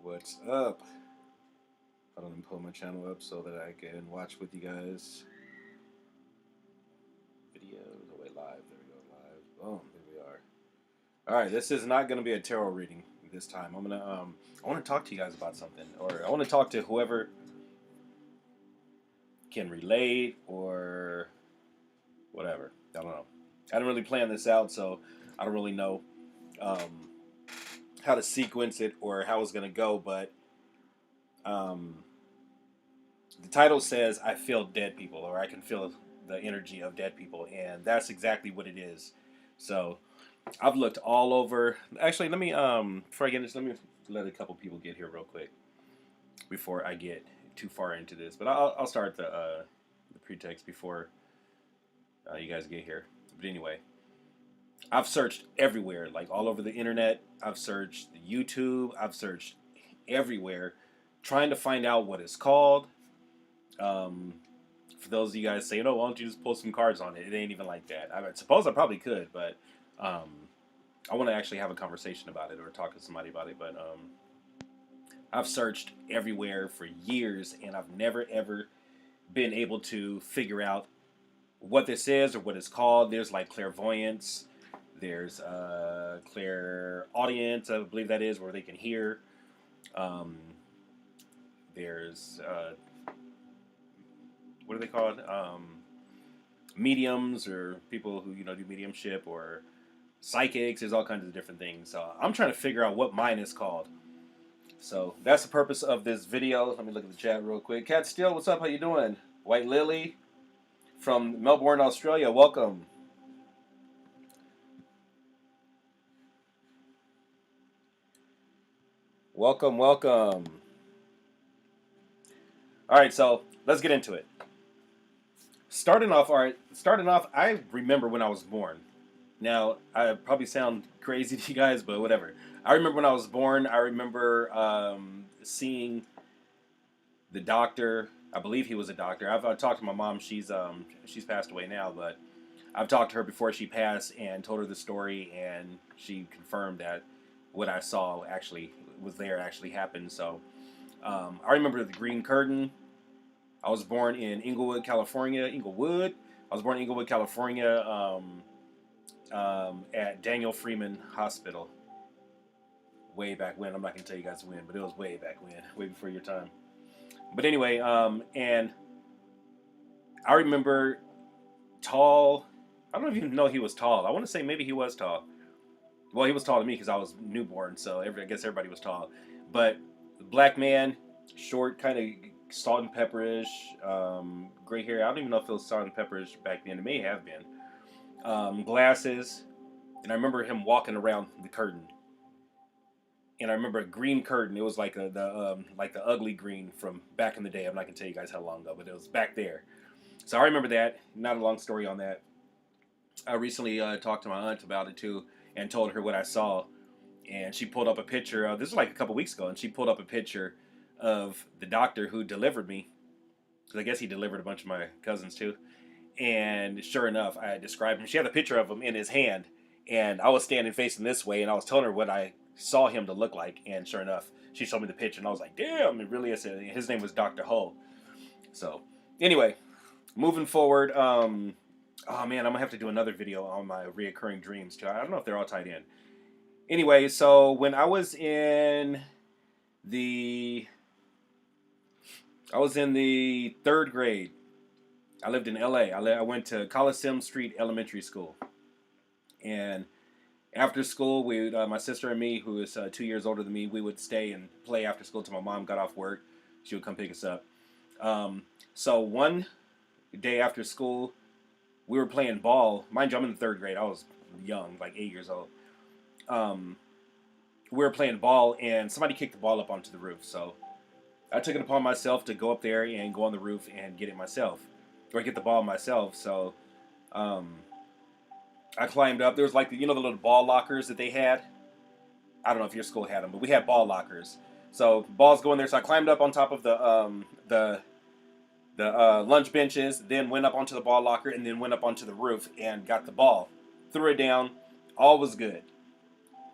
What's up? Hold on, let me pull my channel up so that I can watch with you guys. Videos. Oh, wait, live. There we go, live. Boom, there we are. All right, this is not going to be a tarot reading this time. I want to talk to you guys about something, or I want to talk to whoever can relate or whatever. I don't know. I didn't really plan this out, so I don't really know um, how to sequence it or how it's going to go, but um, the title says I feel dead people, or I can feel the energy of dead people, and that's exactly what it is. So I've looked all over. Actually, let me before I get into this, let me let a couple people get here real quick before I get too far into this. But I'll start the pretext before you guys get here. But anyway, I've searched everywhere, like all over the internet. I've searched YouTube. I've searched everywhere, trying to find out what it's called. Um, for those of you guys saying, "Oh, why don't you just pull some cards on it?" It ain't even like that. I suppose I probably could, but um, I want to actually have a conversation about it or talk to somebody about it. But I've searched everywhere for years, and I've never ever been able to figure out what this is or what it's called. There's like clairvoyance. There's clairaudience, I believe that is, where they can hear. Um, there's what are they called? Mediums or people who do mediumship or psychics. There's all kinds of different things. So I'm trying to figure out what mine is called. So that's the purpose of this video. Let me look at the chat real quick. Cat Steel, what's up? How you doing? White Lily from Melbourne, Australia. Welcome. Welcome, welcome. All right, so let's get into it. Starting off, I remember when I was born. Now, I probably sound crazy to you guys, but whatever. I remember when I was born. I remember seeing the doctor. I believe he was a doctor. I've talked to my mom. She's passed away now, but I've talked to her before she passed and told her the story, and she confirmed that what I saw actually was there, actually happened. So I remember the green curtain. I was born in Inglewood, California. Inglewood. I was born in Inglewood, California, at Daniel Freeman Hospital. Way back when. I'm not gonna tell you guys when, but it was way back when, way before your time. But anyway, and I remember tall. I don't even know he was tall. I want to say maybe he was tall. Well, he was tall to me because I was newborn, so I guess everybody was tall. But black man, short, kind of salt and pepperish, gray hair. I don't even know if it was salt and pepperish back then. It may have been. Glasses, and I remember him walking around the curtain. And I remember a green curtain. It was like the ugly green from back in the day. I'm not gonna tell you guys how long ago, but it was back there. So I remember that. Not a long story on that. I recently talked to my aunt about it too, and told her what I saw, and she pulled up a picture. This was like a couple weeks ago, and she pulled up a picture of the doctor who delivered me, because I guess he delivered a bunch of my cousins too. And sure enough, I described him. She had a picture of him in his hand, and I was standing facing this way, and I was telling her what I saw him to look like. And sure enough, she showed me the picture, and I was like, "Damn, it really is." His name was Doctor Hull. So, anyway, moving forward. Oh man, I'm gonna have to do another video on my reoccurring dreams too. I don't know if they're all tied in. Anyway, so when the I was in the third grade. I lived in LA. I went to Coliseum Street Elementary School, and after school, my sister and me, who is 2 years older than me, we would stay and play after school till my mom got off work. She would come pick us up. So one day after school, we were playing ball. Mind you, I'm in the third grade. I was young, like 8 years old. We were playing ball, and somebody kicked the ball up onto the roof. So I took it upon myself to go up there and go on the roof and get it myself, or get the ball myself. So I climbed up. There was like the little ball lockers that they had. I don't know if your school had them, but we had ball lockers. So balls go in there. So I climbed up on top of the lunch benches, then went up onto the ball locker, and then went up onto the roof and got the ball. Threw it down. All was good.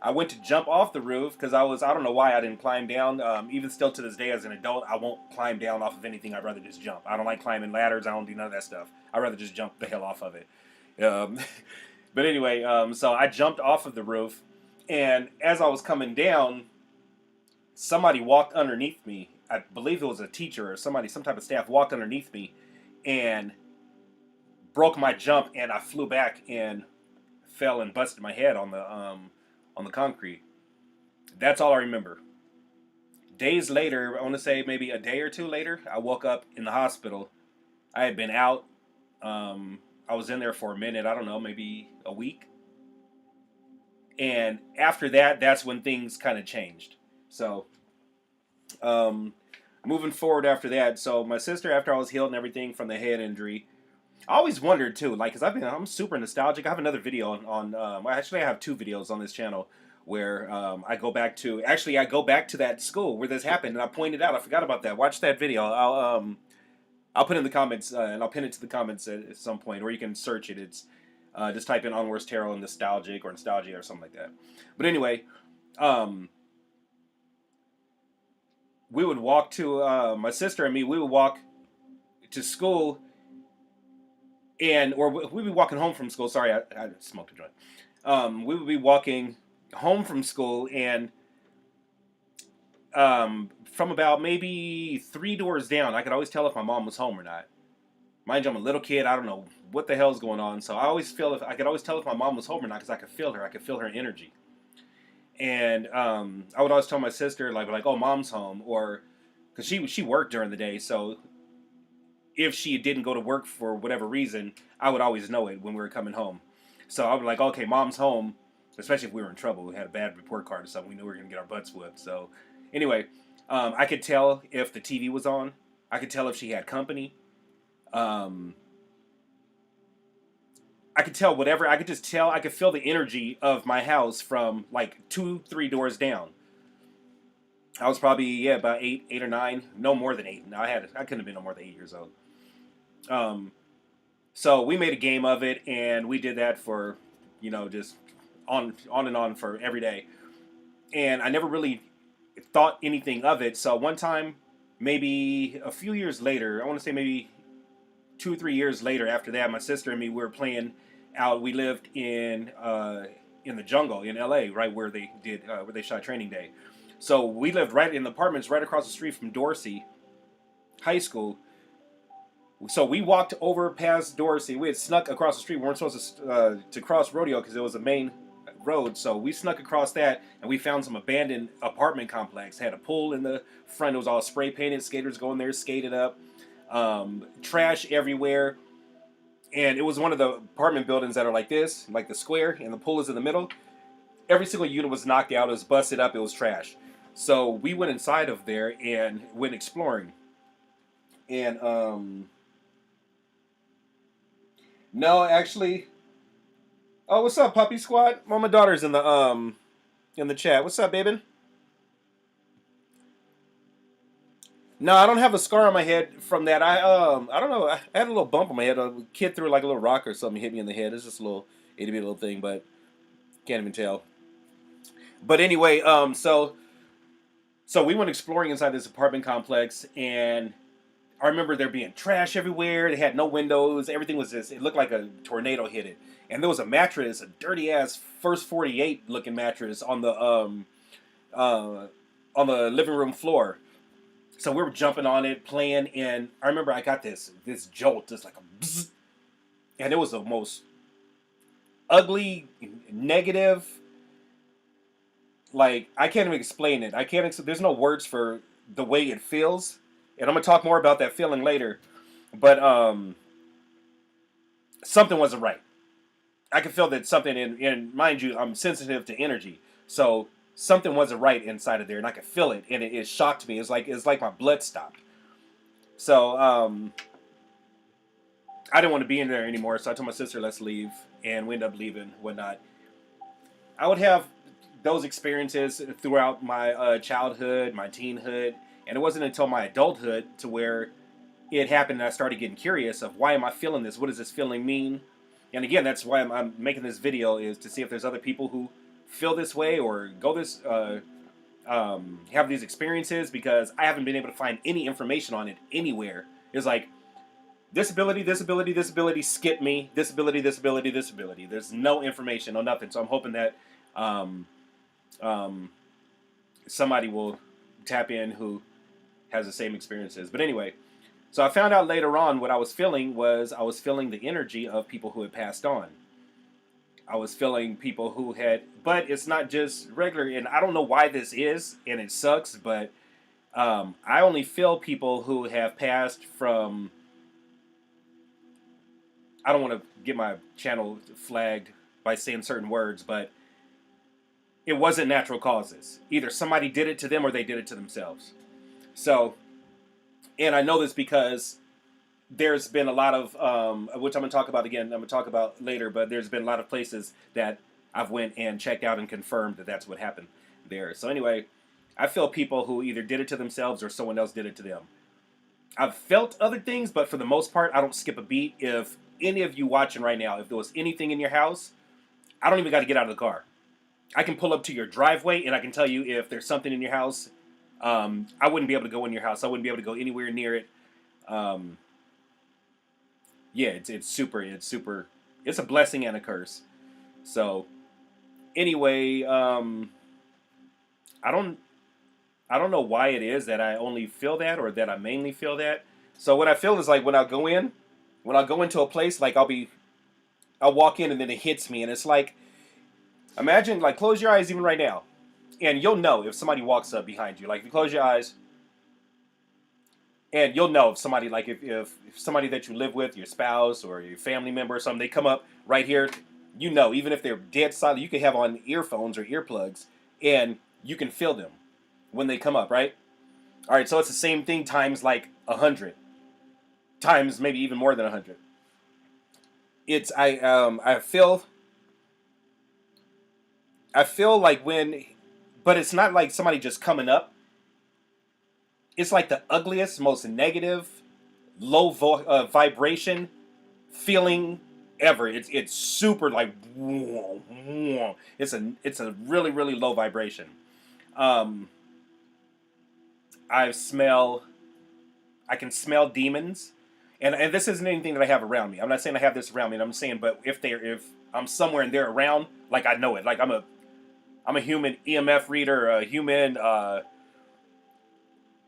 I went to jump off the roof because I don't know why I didn't climb down. Even still to this day as an adult, I won't climb down off of anything. I'd rather just jump. I don't like climbing ladders. I don't do none of that stuff. I'd rather just jump the hell off of it. But anyway, so I jumped off of the roof, and as I was coming down, somebody walked underneath me. I believe it was a teacher or somebody, some type of staff walked underneath me, and broke my jump, and I flew back and fell and busted my head on the concrete. That's all I remember. Days later, I want to say maybe a day or two later, I woke up in the hospital. I had been out. I was in there for a minute. I don't know, maybe a week. And after that, that's when things kind of changed. So, um, moving forward after that, so my sister, after I was healed and everything from the head injury, I always wondered too, like, cause I'm super nostalgic. I have another video well, actually, I have two videos on this channel where I go back to that school where this happened, and I pointed out. I forgot about that. Watch that video. I'll put it in the comments, and I'll pin it to the comments at some point, or you can search it. It's just type in Onwards Tarot and nostalgic or nostalgia or something like that. But anyway, um, we would walk to my sister and me. We would walk to school, or we'd be walking home from school. Sorry, I smoked a joint. We would be walking home from school, and from about maybe 3 doors down, I could always tell if my mom was home or not. Mind you, I'm a little kid. I don't know what the hell's going on. So I could always tell if my mom was home or not because I could feel her. I could feel her energy. And I would always tell my sister like, oh, mom's home, or because she worked during the day. So if she didn't go to work for whatever reason, I would always know it when we were coming home. So I would be like, okay, mom's home. Especially if we were in trouble, we had a bad report card or something. We knew we were gonna get our butts whipped. So anyway, I could tell if the TV was on. I could tell if she had company. Um, I could tell whatever. I could just tell. I could feel the energy of my house from like 2, 3 doors down. I was probably about eight or nine, no more than eight. No, I couldn't have been no more than 8 years old. Um, so we made a game of it, and we did that for, just on and on for every day. And I never really thought anything of it. So one time, maybe a few years later, I want to say maybe 2 or 3 years later after that, my sister and me, we were playing out. We lived in the jungle in LA, right where they shot Training Day. So we lived right in the apartments right across the street from Dorsey High School. So we walked over past Dorsey. We had snuck across the street. We weren't supposed to cross Rodeo because it was a main road. So we snuck across that, and we found some abandoned apartment complex. It had a pool in the front. It was all spray painted. Skaters going there, skated up. Trash everywhere. And it was one of the apartment buildings that are like this, like the square, and the pool is in the middle. Every single unit was knocked out. It was busted up. It was trash. So we went inside of there and went exploring. And no, actually. Oh, what's up, puppy squad? Well, my daughter's in the chat. What's up, baby? No, I don't have a scar on my head from that. I don't know. I had a little bump on my head. A kid threw like a little rock or something, hit me in the head. It's just a little itty bitty little thing, but can't even tell. But anyway, so we went exploring inside this apartment complex, and I remember there being trash everywhere. They had no windows. Everything was just, it looked like a tornado hit it. And there was a mattress, a dirty ass First 48 looking mattress uh, on the living room floor. So we were jumping on it, playing, and I remember I got this jolt, just like a bzz, and it was the most ugly, negative. Like, I can't even explain it. There's no words for the way it feels, and I'm gonna talk more about that feeling later. But something wasn't right. I could feel that something and mind you, I'm sensitive to energy, so something wasn't right inside of there, and I could feel it, and it shocked me. It's like my blood stopped. So I didn't want to be in there anymore, so I told my sister, let's leave, and we ended up leaving, whatnot. I would have those experiences throughout my childhood, my teenhood, and it wasn't until my adulthood to where it happened and I started getting curious of why am I feeling this? What does this feeling mean? And again, that's why I'm making this video, is to see if there's other people who feel this way or go this have these experiences, because I haven't been able to find any information on it anywhere. It's like disability, disability, disability, skip me, disability, disability, disability. There's no information, no nothing. So I'm hoping that um, um, somebody will tap in who has the same experiences. But anyway, so I found out later on what I was feeling was I was feeling the energy of people who had passed on. I was feeling people who had, but it's not just regular, and I don't know why this is, and it sucks, but I only feel people who have passed from, I don't want to get my channel flagged by saying certain words, but it wasn't natural causes. Either somebody did it to them or they did it to themselves. So, and I know this because there's been a lot of, which I'm going to talk about again, I'm going to talk about later, but there's been a lot of places that I've went and checked out and confirmed that that's what happened there. So anyway, I feel people who either did it to themselves or someone else did it to them. I've felt other things, but for the most part, I don't skip a beat. If any of you watching right now, if there was anything in your house, I don't even got to get out of the car. I can pull up to your driveway and I can tell you if there's something in your house. I wouldn't be able to go in your house. I wouldn't be able to go anywhere near it. Yeah, it's super. It's a blessing and a curse. So anyway, I don't I don't know why it is that I only feel that or that I mainly feel that. So what I feel is like when I go into a place, like I'll walk in and then it hits me and it's like, imagine, like, close your eyes even right now and you'll know if somebody walks up behind you. Like if you close your eyes and you'll know if somebody, like if somebody that you live with, your spouse or your family member or something, they come up right here, you know, even if they're dead silent, you can have on earphones or earplugs and you can feel them when they come up, right? All right, so it's the same thing times like 100, times maybe even more than 100. It's I feel like when, but it's not like somebody just coming up. It's like the ugliest, most negative, vibration feeling ever. It's super like it's a really really low vibration. Um, I smell I can smell demons, and this isn't anything that I have around me. I'm not saying I have this around me. I'm saying, but if I'm somewhere and they're around, like I know it. Like I'm a human EMF reader, a human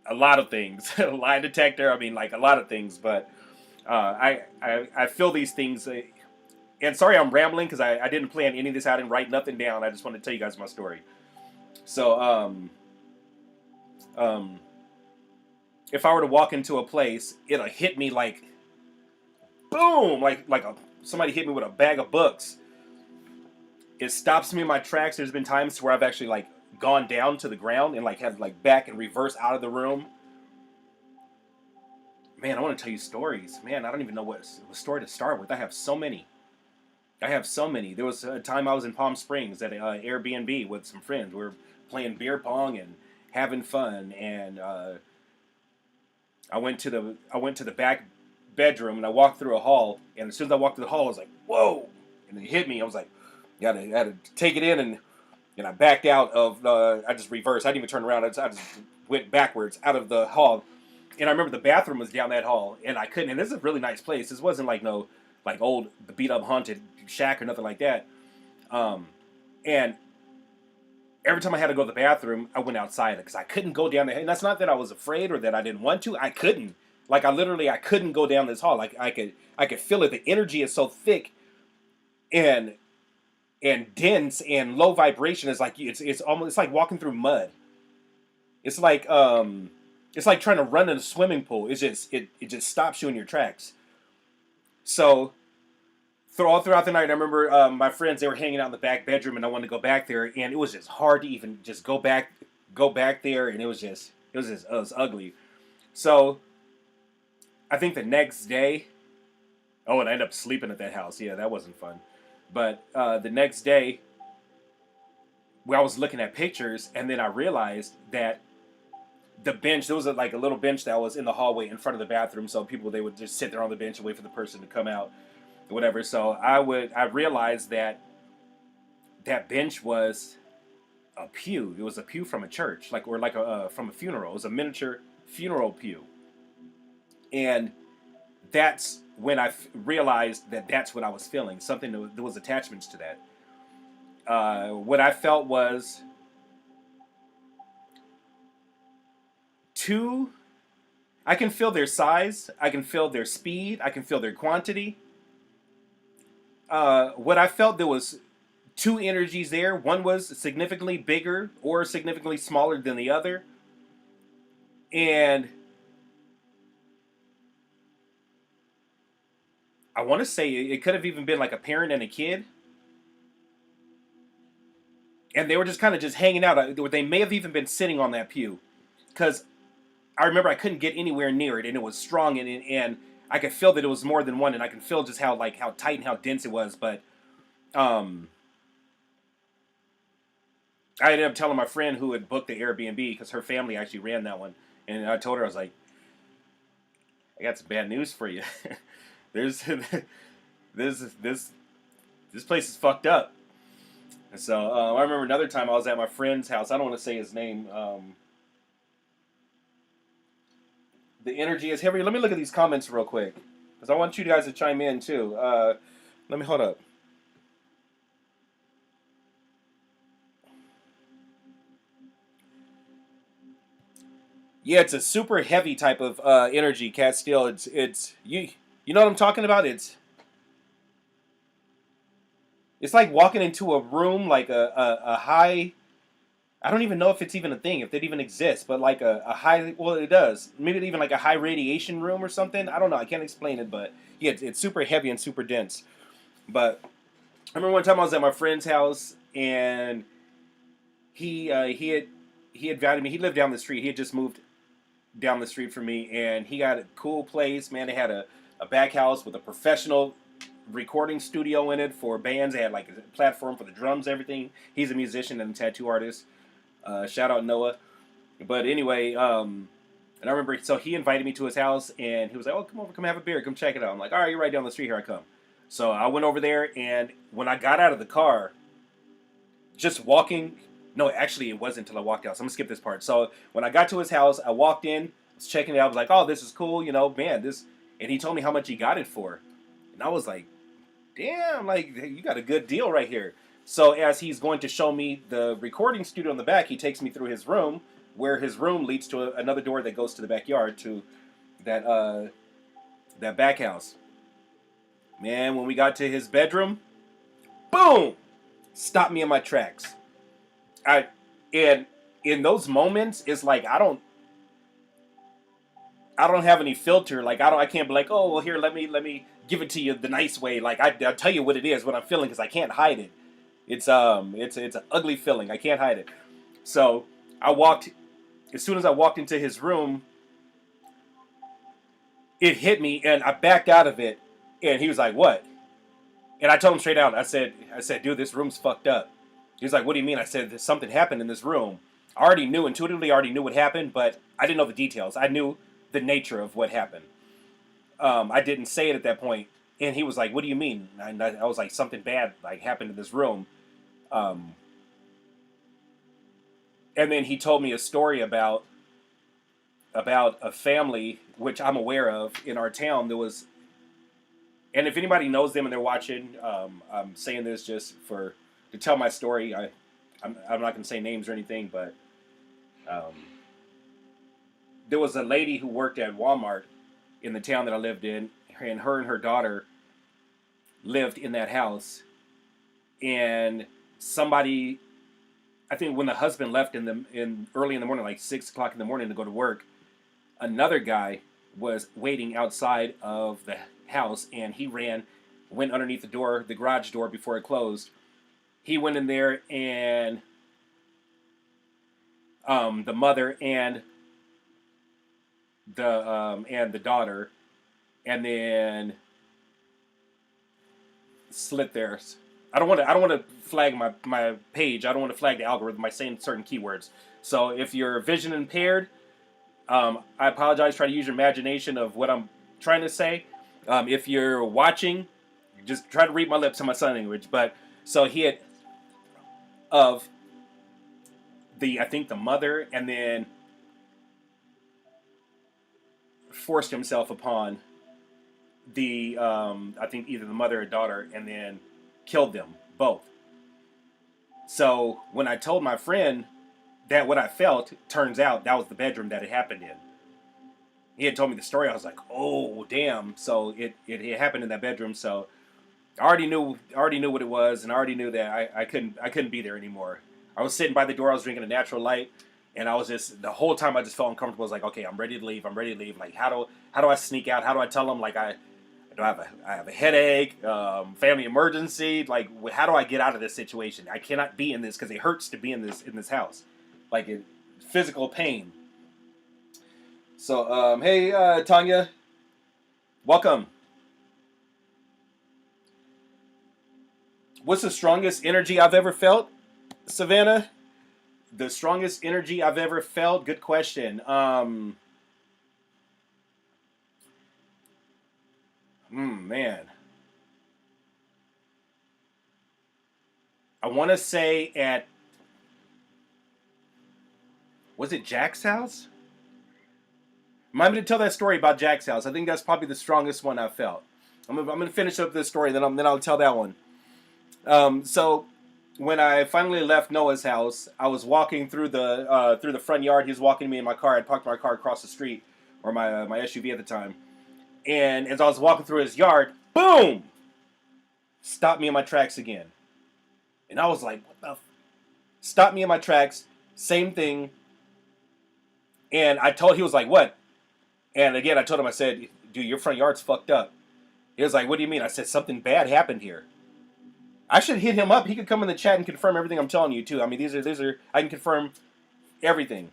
a lot of things, a lie detector. I mean, like a lot of things. But I feel these things. And sorry, I'm rambling because I didn't plan any of this out and write nothing down. I just want to tell you guys my story. So um, if I were to walk into a place, it'll hit me like boom, somebody hit me with a bag of books. It stops me in my tracks. There's been times where I've actually like gone down to the ground and like had like back and reverse out of the room. Man, I want to tell you stories. Man, I don't even know what story to start with. I have so many. There was a time I was in Palm Springs at an Airbnb with some friends. We were playing beer pong and having fun, and I went to the back bedroom and I walked through a hall. And as soon as I walked through the hall, I was like, "Whoa!" And it hit me. I was like, "I had to take it in," and I backed out of. I just reversed. I didn't even turn around. I just went backwards out of the hall. And I remember the bathroom was down that hall, and I couldn't. And this is a really nice place. This wasn't like no like old beat up haunted shack or nothing like that. And every time I had to go to the bathroom, I went outside because I couldn't go down there. And that's not that I was afraid or that I didn't want to. I couldn't. Like I couldn't go down this hall. Like I could feel it. The energy is so thick and dense and low vibration. It's like it's almost it's like walking through mud. It's like trying to run in a swimming pool. It just stops you in your tracks. So throughout the night, I remember my friends, they were hanging out in the back bedroom, and I wanted to go back there, and it was just hard to even just go back there, and it was ugly. So I think the next day, and I ended up sleeping at that house. Yeah, that wasn't fun. But the next day, where I was looking at pictures, and then I realized that the bench, there was like a little bench that was in the hallway in front of the bathroom, so they would just sit there on the bench and wait for the person to come out, or whatever. So I realized that that bench was a pew. It was a pew from a church, like or like a from a funeral. It was a miniature funeral pew, and that's when I realized that that's what I was feeling. Something that there was attachments to that. What I felt was two. I can feel their size. I can feel their speed. I can feel their quantity. What I felt, there was two energies there. One was significantly bigger or significantly smaller than the other, and I want to say it could have even been like a parent and a kid, and they were just kind of just hanging out. They may have even been sitting on that pew, because I remember I couldn't get anywhere near it, and it was strong, and I could feel that it was more than one, and I can feel just how tight and how dense it was. But um, I ended up telling my friend who had booked the Airbnb, because her family actually ran that one, and I told her, I was like, I got some bad news for you. There's this place is fucked up. And so I remember another time I was at my friend's house. I don't want to say his name. The energy is heavy. Let me look at these comments real quick, because I want you guys to chime in too. Let me hold up. Yeah, it's a super heavy type of energy, Cat Steel. It's you know what I'm talking about? It's like walking into a room like a high. I don't even know if it's even a thing, if it even exists, but like a high. Well, it does. Maybe even like a high radiation room or something. I don't know. I can't explain it, but yeah, it's super heavy and super dense. But I remember one time I was at my friend's house, and he had invited me. He lived down the street. He had just moved down the street from me, and he got a cool place. Man, they had a back house with a professional recording studio in it for bands. They had like a platform for the drums, everything. He's a musician and a tattoo artist. Shout out Noah. But anyway, and I remember, so he invited me to his house, and he was like, "Oh, come over, come have a beer, come check it out." I'm like, "All right, you're right down the street. Here I come." So I went over there, and when I got out of the car, just walking. No, actually, it wasn't until I walked out. So I'm gonna skip this part. So when I got to his house, I walked in, was checking it out. I was like, "Oh, this is cool, man, this." And he told me how much he got it for, and I was like, "Damn, like you got a good deal right here." So as he's going to show me the recording studio in the back, he takes me through his room, where his room leads to another door that goes to the backyard, to that that back house. Man, when we got to his bedroom, boom, stopped me in my tracks. I and in those moments, it's like I don't have any filter. Like I can't be like, "Oh, well, here, let me give it to you the nice way." Like I'll tell you what it is, what I'm feeling, because I can't hide it. It's an ugly feeling. I can't hide it. So I walked as soon as I walked into his room, it hit me, and I backed out of it. And he was like, "What?" And I told him straight out. I said, "Dude, this room's fucked up." He's like, "What do you mean?" I said, "Something happened in this room." I already knew, intuitively, already knew what happened, but I didn't know the details. I knew the nature of what happened. I didn't say it at that point, and he was like, "What do you mean?" And I was like, "Something bad like happened in this room." Um, and then he told me a story about a family which I'm aware of in our town. There was, and if anybody knows them and they're watching, I'm saying this just for to tell my story. I'm not going to say names or anything, but um, there was a lady who worked at Walmart in the town that I lived in, and her daughter lived in that house. And somebody, I think when the husband left in early in the morning, like 6 o'clock in the morning to go to work, another guy was waiting outside of the house, and he went underneath the door, the garage door, before it closed. He went in there, and the mother and the daughter, and then slit theirs. I don't want to flag my page. I don't want to flag the algorithm by saying certain keywords. So if you're vision impaired, I apologize. Try to use your imagination of what I'm trying to say. If you're watching, just try to read my lips and my sign language. But so he had of I think the mother, and then forced himself upon I think either the mother or daughter, and then killed them both. So when I told my friend that what I felt, turns out that was the bedroom that it happened in. He had told me the story. I was like, oh damn! So it happened in that bedroom. So I already knew what it was, and I already knew that I couldn't be there anymore. I was sitting by the door. I was drinking a natural light, and I was just the whole time I just felt uncomfortable. I was like, okay, I'm ready to leave. I'm ready to leave. Like how do I sneak out? How do I tell them like I have a headache, family emergency. Like how do I get out of this situation? I cannot be in this because it hurts to be in this house, like physical pain. So hey Tanya, welcome. What's the strongest energy I've ever felt, Savannah? The strongest energy I've ever felt. Good question. Man, I want to say at was it Jack's house? Remind me to tell that story about Jack's house. I think that's probably the strongest one I've felt. I'm gonna finish up this story, then I'll tell that one. So when I finally left Noah's house, I was walking through the front yard. He was walking me in my car. I parked my car across the street, or my SUV at the time. And as I was walking through his yard, boom, stopped me in my tracks again. And I was like, what the? Stopped me in my tracks. Same thing. And he was like, what? And again, I told him, I said, dude, your front yard's fucked up. He was like, what do you mean? I said, something bad happened here. I should hit him up. He could come in the chat and confirm everything I'm telling you too. I mean, these are I can confirm everything.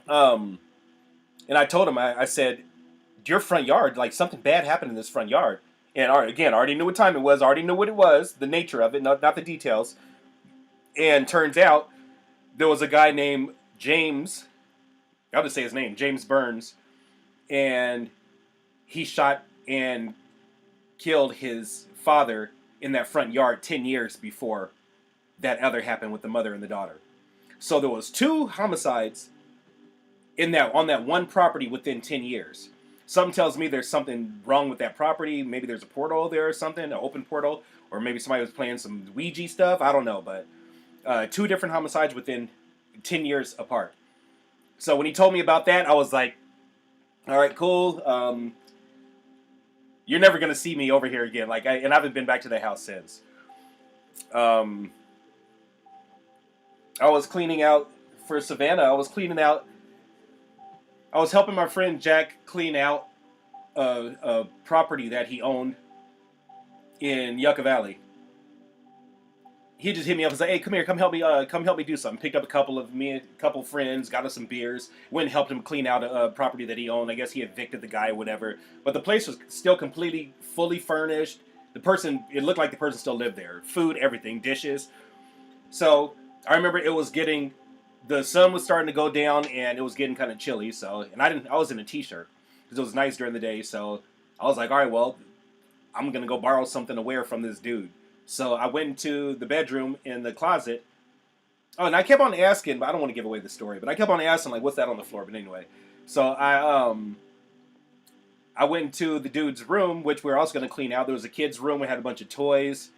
Um, and I told him, I said, your front yard, like something bad happened in this front yard. And again, I already knew what time it was. I already knew what it was, the nature of it, not the details. And turns out there was a guy named James. I'll just say his name, James Burns, and he shot and killed his father in that front yard 10 years before that other happened with the mother and the daughter. So there was two homicides on that one property within 10 years. Something tells me there's something wrong with that property. Maybe there's a portal there or something, an open portal, or maybe somebody was playing some Ouija stuff. I don't know, but two different homicides within 10 years apart. So when he told me about that, I was like, all right, cool. You're never going to see me over here again. And I haven't been back to the house since. Um, I was cleaning out for Savannah. I was helping my friend Jack clean out a property that he owned in Yucca Valley. He just hit me up and said, "Hey, come here, come help me do something." Picked up a couple friends, got us some beers, went and helped him clean out a property that he owned. I guess he evicted the guy, or whatever. But the place was still completely, fully furnished. It looked like the person still lived there. Food, everything, dishes. So I remember the sun was starting to go down, and it was getting kind of chilly. So, and I was in a t-shirt because it was nice during the day. So I was like, all right, well, I'm gonna go borrow something to wear from this dude. So I went into the bedroom in the closet. Oh, and I kept on asking, but I don't want to give away the story. But I kept on asking, like, what's that on the floor? But anyway, so I went into the dude's room, which we were also going to clean out. There was a kid's room. We had a bunch of toys.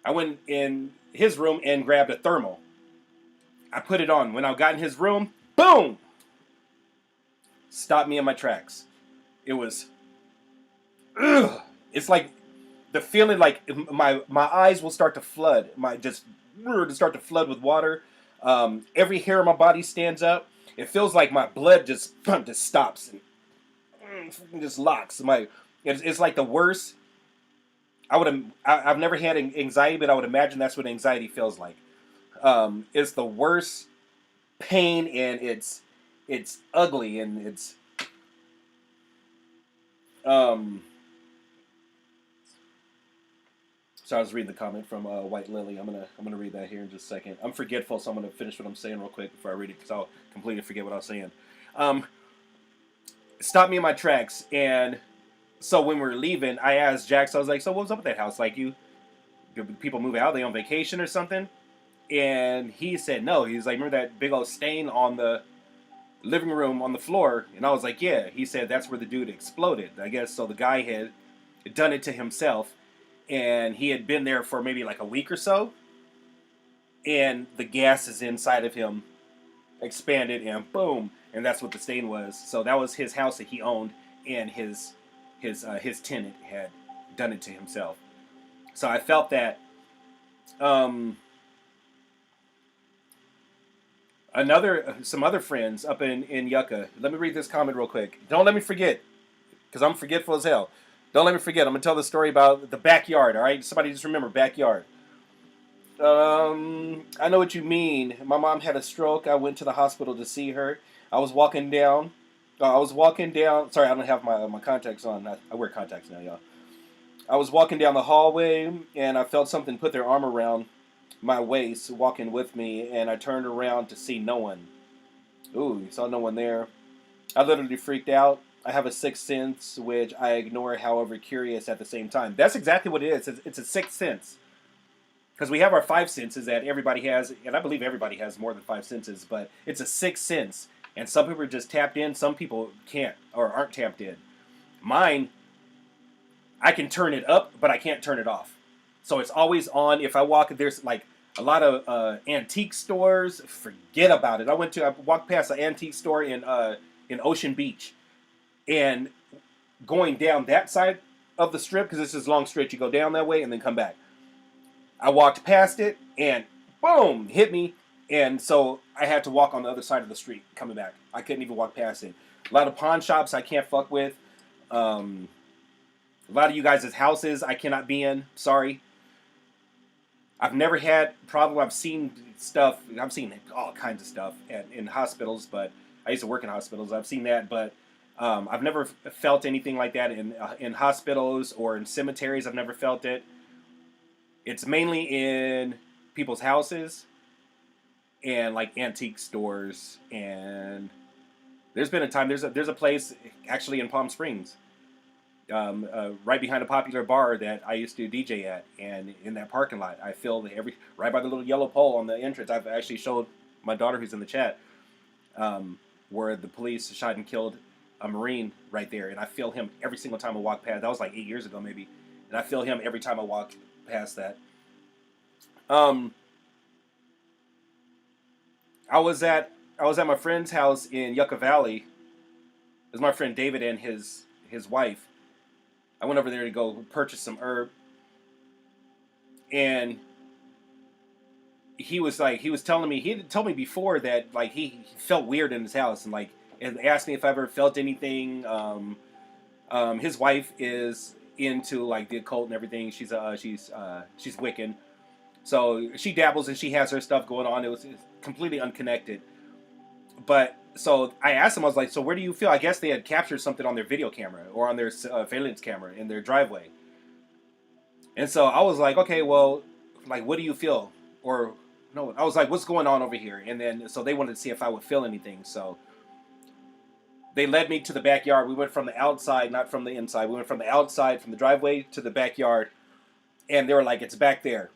I went in his room and grabbed a thermal. I put it on. When I got in his room, boom! Stopped me in my tracks. It was, ugh. It's like the feeling like my eyes will start to flood. To start to flood with water. Every hair on my body stands up. It feels like my blood just stops and just locks. It's like the worst. I've never had anxiety, but I would imagine that's what anxiety feels like. It's the worst pain, and it's ugly, and it's So I was reading the comment from White Lily. I'm gonna read that here in just a second. I'm forgetful, so I'm gonna finish what I'm saying real quick before I read it because I'll completely forget what I was saying. Stopped me in my tracks, and so when we were leaving, I asked Jax. I was like, "So what's up with that house? Like, do people move out? Are they on vacation or something?" And he said no. He's like, remember that big old stain on the living room on the floor? And I was like, yeah. He said that's where the dude exploded. I guess so. The guy had done it to himself, and he had been there for maybe like a week or so, and the gases inside of him expanded, and boom, and that's what the stain was. So that was his house that he owned, and his tenant had done it to himself. So I felt that. Um, some other friends up in Yucca. Let me read this comment real quick. Don't let me forget, because I'm forgetful as hell. Don't let me forget. I'm gonna tell the story about the backyard. All right, somebody just remember backyard. I know what you mean. My mom had a stroke. I went to the hospital to see her. I was walking down. I was walking down. Sorry, I don't have my contacts on. I wear contacts now, y'all. I was walking down the hallway, and I felt something put their arm around my waist, walking with me, and I turned around to see no one. Ooh, you saw no one there. I literally freaked out. I have a sixth sense, which I ignore, however curious at the same time. That's exactly what it is. It's a sixth sense. Because we have our five senses that everybody has, and I believe everybody has more than five senses, but it's a sixth sense. And some people are just tapped in, some people can't or aren't tapped in. Mine, I can turn it up, but I can't turn it off. So it's always on. If I walk, there's like a lot of antique stores. Forget about it. I walked past an antique store in Ocean Beach, and going down that side of the strip, because this is long stretch, you go down that way and then come back. I walked past it and boom, hit me. And so I had to walk on the other side of the street coming back. I couldn't even walk past it. A lot of pawn shops I can't fuck with. A lot of you guys' houses I cannot be in. Sorry. I've never had problem. I've seen stuff. I've seen all kinds of stuff in hospitals, but I used to work in hospitals. I've seen that, but I've never felt anything like that in hospitals or in cemeteries. I've never felt it. It's mainly in people's houses and like antique stores. And there's been a time, there's a place actually in Palm Springs, right behind a popular bar that I used to DJ at, and in that parking lot, I feel right by the little yellow pole on the entrance. I've actually showed my daughter who's in the chat, where the police shot and killed a Marine right there, and I feel him every single time I walk past. That was like 8 years ago maybe, and I feel him every time I walk past that. I was at my friend's house in Yucca Valley. It was my friend David and his wife. I went over there to go purchase some herb, and he was telling me, he had told me before that like he felt weird in his house, and like and asked me if I ever felt anything. His wife is into like the occult and everything. She's Wiccan, so she dabbles and she has her stuff going on. It's completely unconnected. But so I asked him, I was like, so where do you feel? I guess they had captured something on their video camera or on their surveillance camera in their driveway. And so I was like, okay, well, like, what do you feel? Or no, I was like, what's going on over here? And then so they wanted to see if I would feel anything. So they led me to the backyard. We went from the outside, not from the inside. We went from the outside, from the driveway to the backyard. And they were like, it's back there.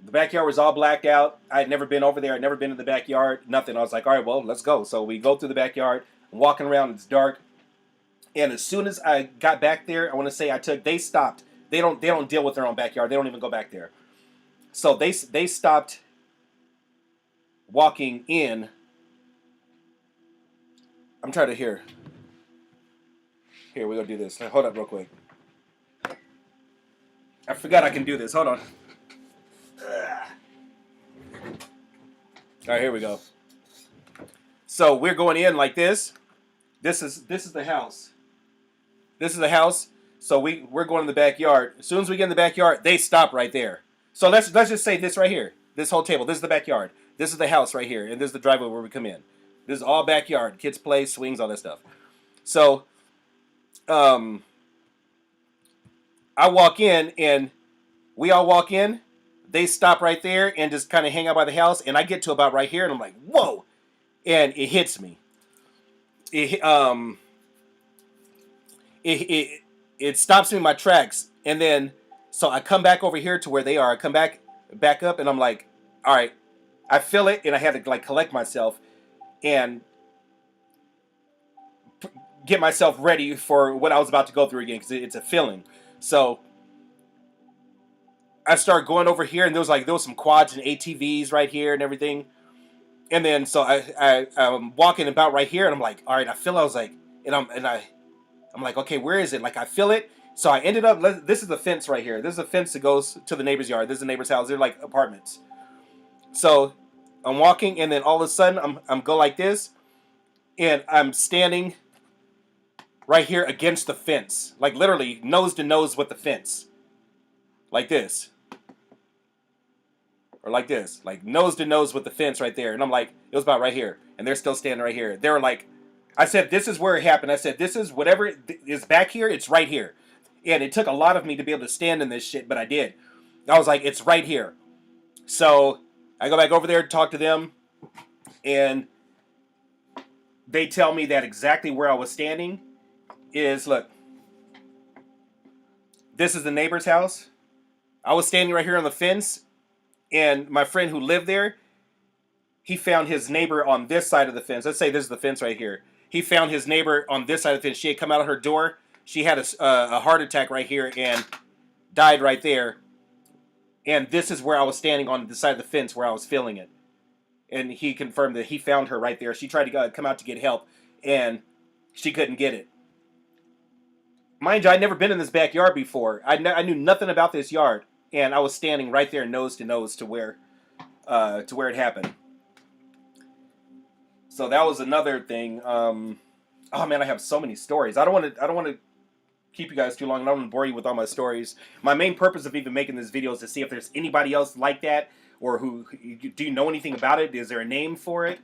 The backyard was all blacked out. I had never been over there. I'd never been in the backyard. Nothing. I was like, all right, well, let's go. So we go through the backyard. I'm walking around. It's dark. And as soon as I got back there, I want to say they stopped. They don't deal with their own backyard. They don't even go back there. So they stopped walking in. I'm trying to hear. Here, we're going to do this. Hold up real quick. I forgot I can do this. Hold on. All right, here we go. So we're going in like this. This is the house. This is the house. So we're going in the backyard. As soon as we get in the backyard, they stop right there. So let's just say this right here. This whole table. This is the backyard. This is the house right here, and this is the driveway where we come in. This is all backyard. Kids play, swings, all that stuff. So, I walk in, and we all walk in. They stop right there and just kind of hang out by the house, and I get to about right here, and I'm like, whoa! And it hits me. It stops me in my tracks, and then so I come back over here to where they are. I come back up, and I'm like, All right, I feel it, and I had to like collect myself and get myself ready for what I was about to go through again because it's a feeling. So I started going over here, and there was some quads and ATVs right here and everything. And then so I'm walking about right here, and I'm like, all right, I feel. I was like, I'm like, okay, where is it? Like I feel it. So I ended up. This is the fence right here. This is a fence that goes to the neighbor's yard. This is the neighbor's house. They're like apartments. So I'm walking, and then all of a sudden I'm go like this, and I'm standing right here against the fence, like literally nose to nose with the fence, like this, or like this, like nose to nose with the fence right there. And I'm like, it was about right here, and they're still standing right here. They were like, I said, this is where it happened. I said, this is whatever is back here. It's right here. And it took a lot of me to be able to stand in this shit, but I did. I was like, it's right here. So I go back over there to talk to them, and they tell me that exactly where I was standing is, look, this is the neighbor's house. I was standing right here on the fence, and my friend who lived there, he found his neighbor on this side of the fence. Let's say this is the fence right here. He found his neighbor on this side of the fence. She had come out of her door. She had a heart attack right here and died right there. And this is where I was standing on the side of the fence where I was feeling it. And he confirmed that he found her right there. She tried to come out to get help, and she couldn't get it. Mind you, I'd never been in this backyard before. I knew nothing about this yard, and I was standing right there, nose to nose, to where it happened. So that was another thing. Oh man, I have so many stories. I don't want to keep you guys too long. I don't want to bore you with all my stories. My main purpose of even making this video is to see if there's anybody else like that, or who do you know anything about it? Is there a name for it?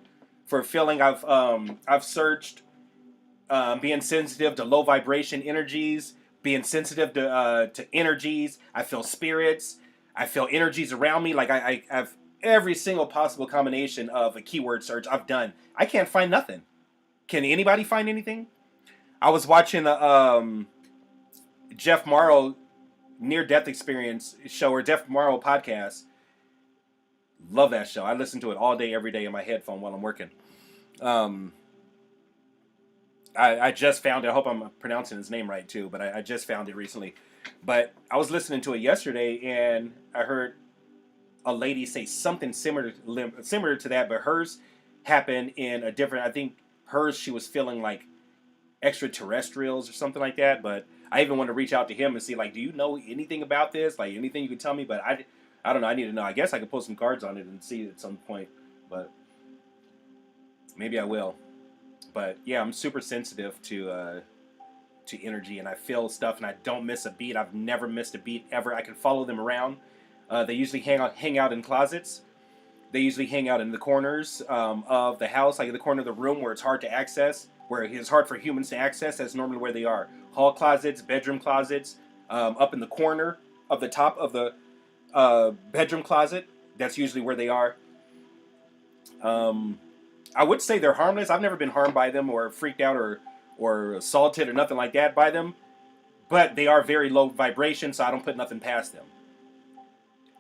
For feeling I've searched. Being sensitive to low vibration energies, being sensitive to energies. I feel spirits. I feel energies around me. Like I have every single possible combination of a keyword search I've done. I can't find nothing. Can anybody find anything? I was watching a Jeff Morrow near death experience show, or Jeff Morrow podcast. Love that show. I listen to it all day, every day in my headphone while I'm working. I just found it. I hope I'm pronouncing his name right too, but I just found it recently. But I was listening to it yesterday, and I heard a lady say something similar to that, but hers happened in a different. I think hers, she was feeling like extraterrestrials or something like that. But I even want to reach out to him and see, like, do you know anything about this? Like, anything you could tell me? But I don't know. I need to know. I guess I could pull some cards on it and see at some point, but maybe I will. But yeah, I'm super sensitive to energy, and I feel stuff, and I don't miss a beat. I've never missed a beat ever. I can follow them around. They usually hang out in closets. They usually hang out in the corners of the house, like in the corner of the room where it's hard to access, where it's hard for humans to access. That's normally where they are. Hall closets, bedroom closets, up in the corner of the top of the bedroom closet. That's usually where they are. I would say they're harmless. I've never been harmed by them, or freaked out, or assaulted, or nothing like that by them. But they are very low vibration, so I don't put nothing past them.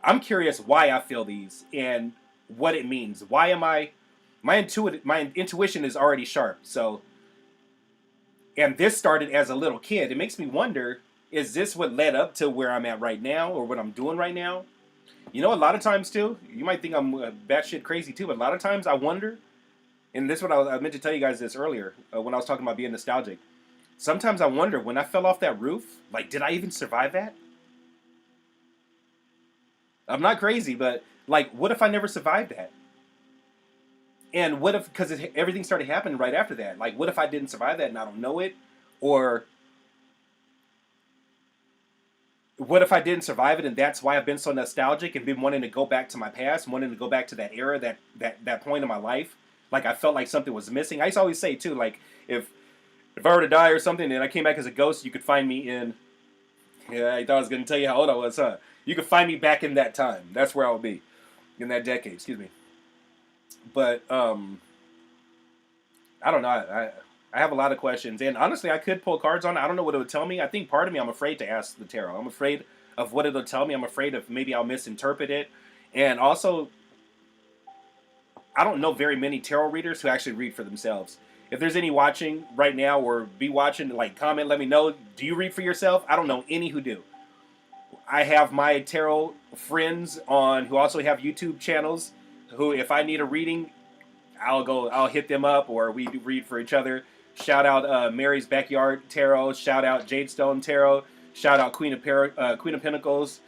I'm curious why I feel these and what it means. Why am I? My intuition is already sharp. So, and this started as a little kid. It makes me wonder: is this what led up to where I'm at right now, or what I'm doing right now? You know, a lot of times too, you might think I'm batshit crazy too, but a lot of times I wonder. And this is what I meant to tell you guys this earlier when I was talking about being nostalgic. Sometimes I wonder, when I fell off that roof, like, did I even survive that? I'm not crazy, but like, what if I never survived that? And what if, because everything started happening right after that, like, what if I didn't survive that and I don't know it? Or what if I didn't survive it, and that's why I've been so nostalgic and been wanting to go back to my past, wanting to go back to that era, that point in my life? Like, I felt like something was missing. I used to always say too, like, if I were to die or something and I came back as a ghost, you could find me in. Yeah, I thought I was going to tell you how old I was, huh? You could find me back in that time. That's where I would be, in that decade. Excuse me. But I don't know. I have a lot of questions, and honestly, I could pull cards on it. I don't know what it would tell me. I think part of me, I'm afraid to ask the tarot. I'm afraid of what it'll tell me. I'm afraid of maybe I'll misinterpret it, and also, I don't know very many tarot readers who actually read for themselves. If there's any watching right now or be watching, like comment, let me know. Do you read for yourself? I don't know any who do. I have my tarot friends on who also have YouTube channels who, if I need a reading, I'll hit them up, or we read for each other. Shout out Mary's Backyard Tarot. Shout out Jadestone Tarot. Shout out Queen of Pentacles,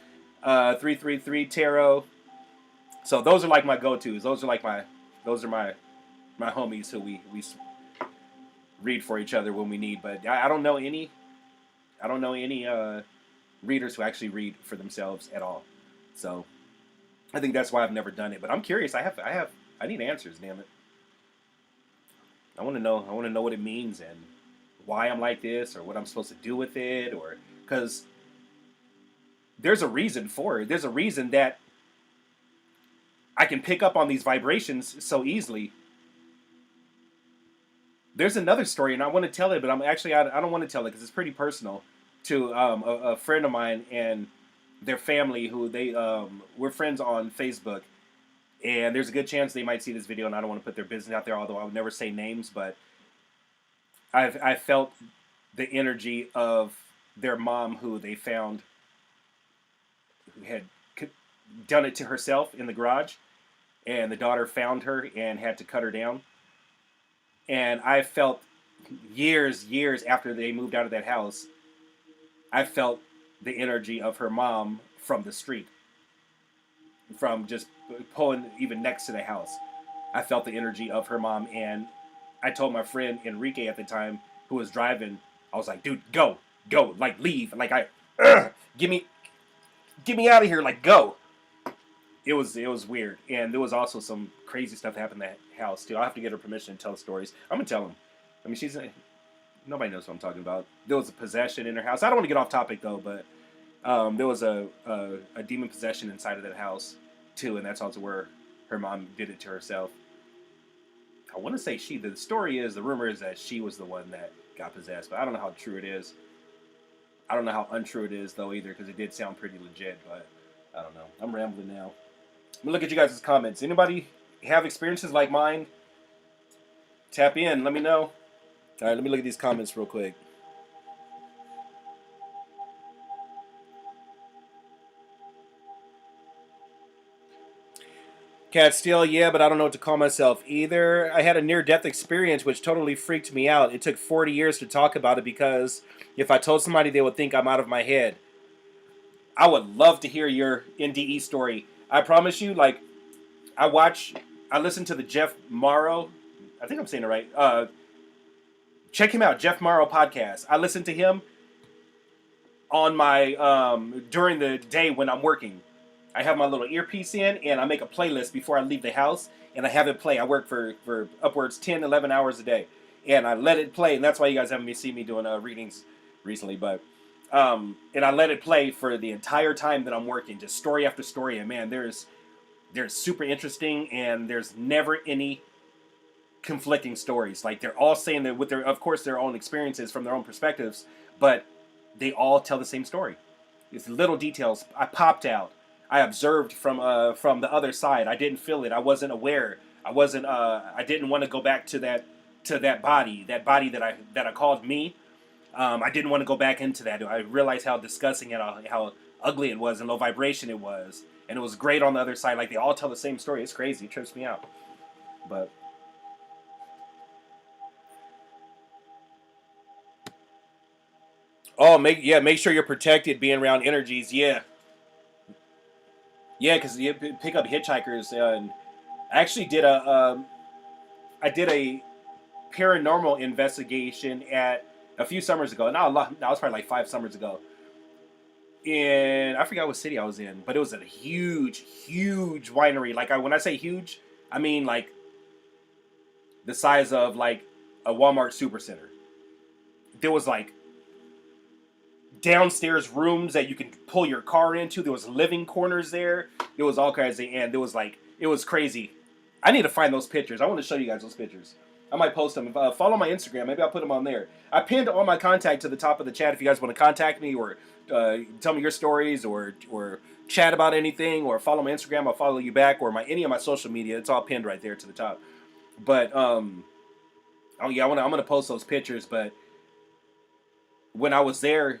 333 Tarot. So those are like my go-tos. Those are my homies who we read for each other when we need. But I don't know any. I don't know any readers who actually read for themselves at all. So I think that's why I've never done it. But I'm curious. I need answers. Damn it. I want to know. I want to know what it means and why I'm like this, or what I'm supposed to do with it, or because there's a reason for it. There's a reason that I can pick up on these vibrations so easily. There's another story, and I want to tell it, but I don't want to tell it because it's pretty personal to a friend of mine and their family who we're friends on Facebook. And there's a good chance they might see this video, and I don't want to put their business out there, although I would never say names. But I felt the energy of their mom, who they found, who had done it to herself in the garage, and the daughter found her and had to cut her down. And I felt years after they moved out of that house, I felt the energy of her mom from the street, from just pulling even next to the house. I felt the energy of her mom, and I told my friend Enrique at the time, who was driving, I was like, dude, go, like leave, like get me out of here, like go. It was weird, and there was also some crazy stuff that happened in that house too. I'll have to get her permission to tell stories. I'm gonna tell them. I mean, nobody knows what I'm talking about. There was a possession in her house. I don't want to get off topic though, but there was a demon possession inside of that house too, and that's also where her mom did it to herself. I want to say the rumor is that she was the one that got possessed, but I don't know how true it is. I don't know how untrue it is though either, because it did sound pretty legit, but I don't know. I'm rambling now. Let me look at you guys' comments. Anybody have experiences like mine? Tap in, let me know. All right, let me look at these comments real quick. Cat Steel, yeah, but I don't know what to call myself either. I had a near-death experience which totally freaked me out. It took 40 years to talk about it because if I told somebody, they would think I'm out of my head. I would love to hear your NDE story. I promise you, like, I listened to the Jeff Morrow, I think I'm saying it right. Check him out, Jeff Morrow podcast. I listen to him on my, during the day when I'm working. I have my little earpiece in, and I make a playlist before I leave the house, and I have it play. I work for upwards 10, 11 hours a day, and I let it play, and that's why you guys haven't seen me doing readings recently, but, and I let it play for the entire time that I'm working, just story after story, and man, there's super interesting, and there's never any conflicting stories. Like, they're all saying that with of course, their own experiences from their own perspectives, but they all tell the same story. It's little details. I popped out. I observed from the other side. I didn't feel it. I wasn't aware. I didn't want to go back to that body that I called me. I didn't want to go back into that. I realized how disgusting and how ugly it was and low vibration it was. And it was great on the other side. Like, they all tell the same story. It's crazy. It trips me out. But make sure you're protected being around energies. Yeah, because you pick up hitchhikers. And I actually did I did a paranormal investigation at a few summers ago. Not a lot. That was probably like 5 summers ago. And I forgot what city I was in, but it was a huge winery. Like, when I say huge, I mean like the size of like a Walmart supercenter. There was like downstairs rooms that you can pull your car into. There was living corners there. There was all kinds of, and there was like, it was crazy. I need to find those pictures. I want to show you guys those pictures. I might post them. Follow my Instagram. Maybe I'll put them on there. I pinned all my contact to the top of the chat if you guys want to contact me or tell me your stories or chat about anything or follow my Instagram. I'll follow you back or any of my social media. It's all pinned right there to the top. But oh yeah, I'm gonna post those pictures. But when I was there,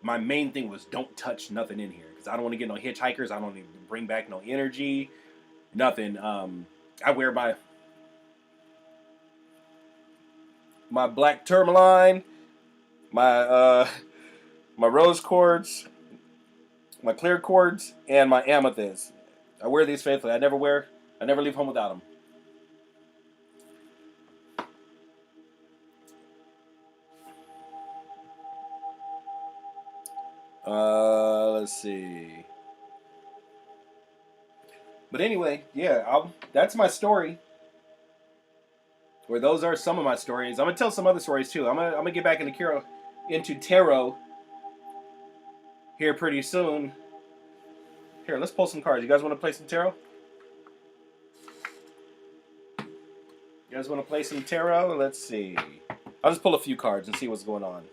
my main thing was don't touch nothing in here because I don't want to get no hitchhikers. I don't want to bring back no energy, nothing. I wear my black tourmaline, my my rose quartz, my clear quartz, and my amethyst. I wear these faithfully. I never leave home without them. Let's see. But anyway, yeah, that's my story. Or those are some of my stories. I'm gonna tell some other stories too. I'm gonna get back into tarot here pretty soon. Here, let's pull some cards. You guys want to play some tarot? You guys want to play some tarot? Let's see. I'll just pull a few cards and see what's going on.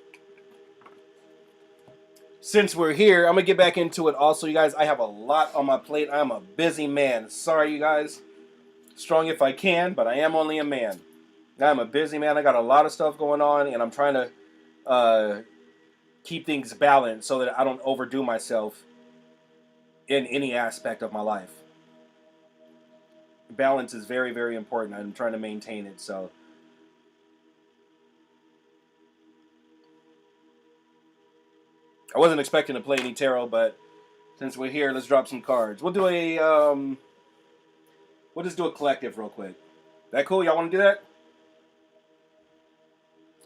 Since we're here, I'm gonna get back into it. Also, you guys, I have a lot on my plate. I'm a busy man. Sorry, you guys. Strong if I can, but I am only a man. I'm a busy man. I got a lot of stuff going on, and I'm trying to keep things balanced so that I don't overdo myself in any aspect of my life. Balance is very, very important. I'm trying to maintain it. So, I wasn't expecting to play any tarot, but since we're here, let's drop some cards. We'll do we'll just do a collective real quick. That cool? Y'all want to do that?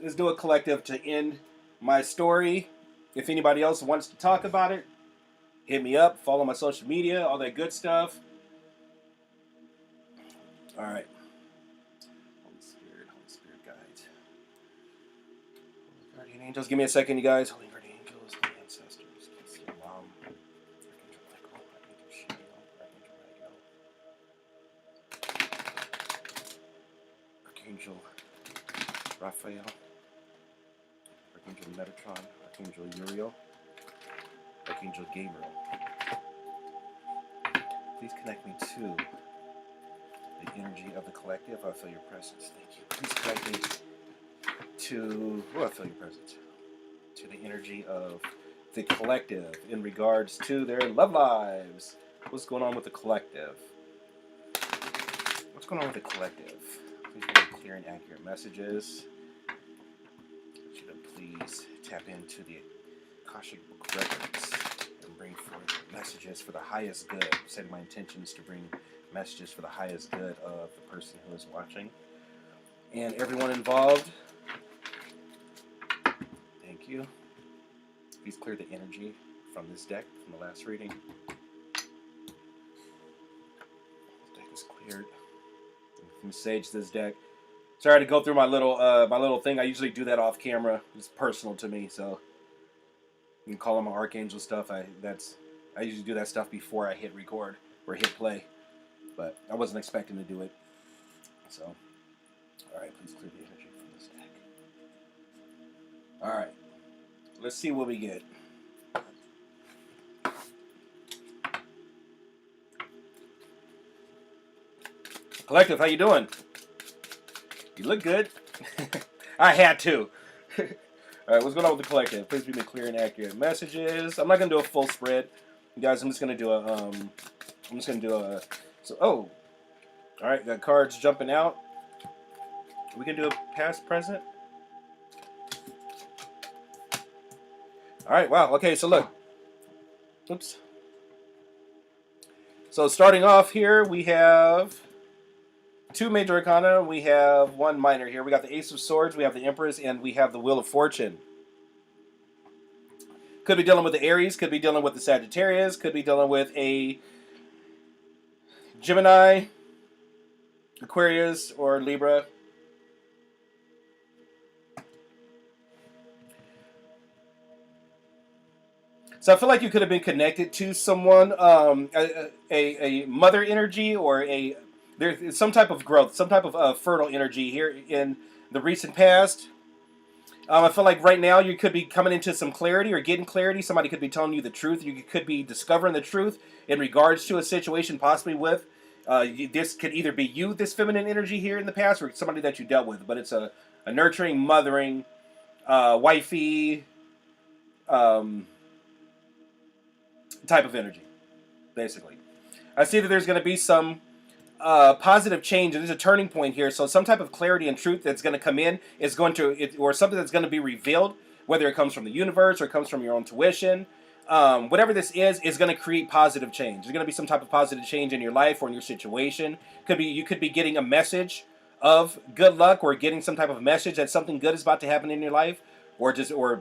Let's do a collective to end my story. If anybody else wants to talk about it, hit me up. Follow my social media, all that good stuff. All right. Holy Spirit guides. Holy Guardian Angels, give me a second, you guys. Holy Guardian Angels, Holy Ancestors, Mom, Archangel Michael, Archangel Shield, Archangel Raphael, Archangel Metatron, Archangel Uriel, Archangel Gabriel. Please connect me to the energy of the collective. I feel your presence. Thank you. Please connect me to... I feel your presence. To the energy of the collective in regards to their love lives. What's going on with the collective? What's going on with the collective? Please give me clear and accurate messages. Please tap into the Akashic Book records and bring forth messages for the highest good. Said my intention is to bring messages for the highest good of the person who is watching and everyone involved. Thank you. Please clear the energy from this deck from the last reading. This deck is cleared. Let me sage this deck. Sorry to go through my little thing. I usually do that off camera. It's personal to me, so you can call them my archangel stuff. I usually do that stuff before I hit record or hit play, but I wasn't expecting to do it. So, all right, please clear the energy from this deck. All right, let's see what we get. Collective, how you doing? You look good. I had to. All right, what's going on with the collective? Please give me clear and accurate messages. I'm not gonna do a full spread, you guys. I'm just gonna do a. So, oh, all right. Got cards jumping out. We can do a past, present. All right. Wow. Okay. So look. Oops. So starting off here, we have two major arcana. We have one minor here. We got the Ace of Swords, we have the Empress, and we have the Wheel of Fortune. Could be dealing with the Aries, could be dealing with the Sagittarius, could be dealing with a Gemini, Aquarius, or Libra. So I feel like you could have been connected to someone, a mother energy or a There's some type of growth, some type of fertile energy here in the recent past. I feel like right now you could be coming into some clarity or getting clarity. Somebody could be telling you the truth. You could be discovering the truth in regards to a situation, possibly with. This could either be you, this feminine energy here in the past, or somebody that you dealt with. But it's a nurturing, mothering, wifey um, type of energy, basically. I see that there's going to be some positive change, and there's a turning point here. So some type of clarity and truth that's going to come in is going to, or something that's going to be revealed, whether it comes from the universe or it comes from your own tuition. Whatever this is going to create positive change. There's going to be some type of positive change in your life or in your situation. Could be you could be getting a message of good luck, or getting some type of message that something good is about to happen in your life, or just or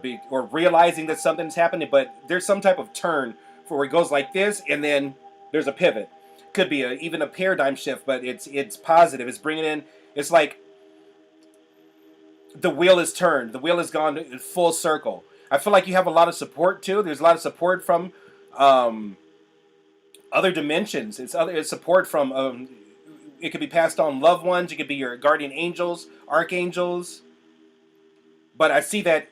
realizing that something's happening. But there's some type of turn for where it goes like this, and then there's a pivot. Could be even a paradigm shift, but it's positive. It's bringing in. It's like the wheel is turned. The wheel has gone in full circle. I feel like you have a lot of support too. There's a lot of support from other dimensions. It's support from. It could be passed on loved ones. It could be your guardian angels, archangels. But I see that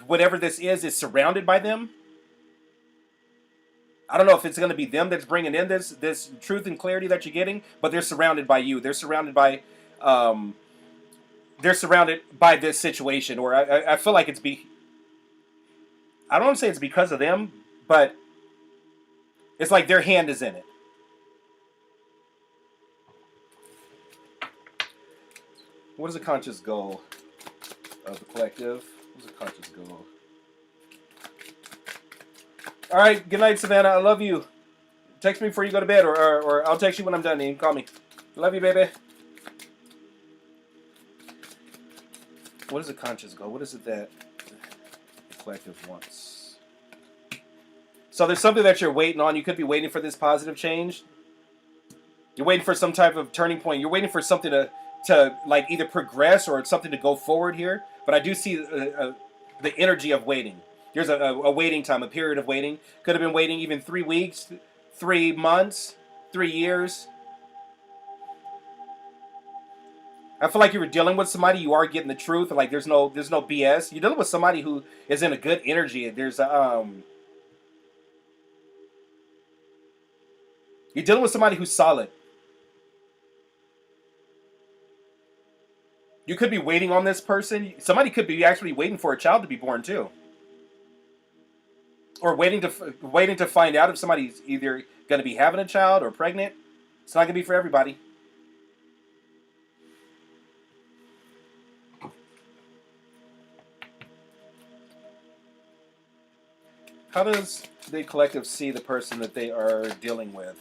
whatever this is surrounded by them. I don't know if it's going to be them that's bringing in this truth and clarity that you're getting, but they're surrounded by you. Um, they're surrounded by this situation, or I feel like I don't want to say it's because of them, but it's like their hand is in it. What is the conscious goal of the collective? What's the conscious goal? All right, good night, Savannah. I love you. Text me before you go to bed, or I'll text you when I'm done. You can call me. Love you, baby. What is the conscious goal? What is it that the collective wants? So there's something that you're waiting on. You could be waiting for this positive change. You're waiting for some type of turning point. You're waiting for something to like either progress or something to go forward here. But I do see the energy of waiting. There's a waiting time, a period of waiting. Could have been waiting even 3 weeks, 3 months, 3 years. I feel like you were dealing with somebody. You are getting the truth. Like there's no BS. You're dealing with somebody who is in a good energy. You're dealing with somebody who's solid. You could be waiting on this person. Somebody could be actually waiting for a child to be born too. Or waiting to find out if somebody's either going to be having a child or pregnant. It's not going to be for everybody. How does the collective see the person that they are dealing with?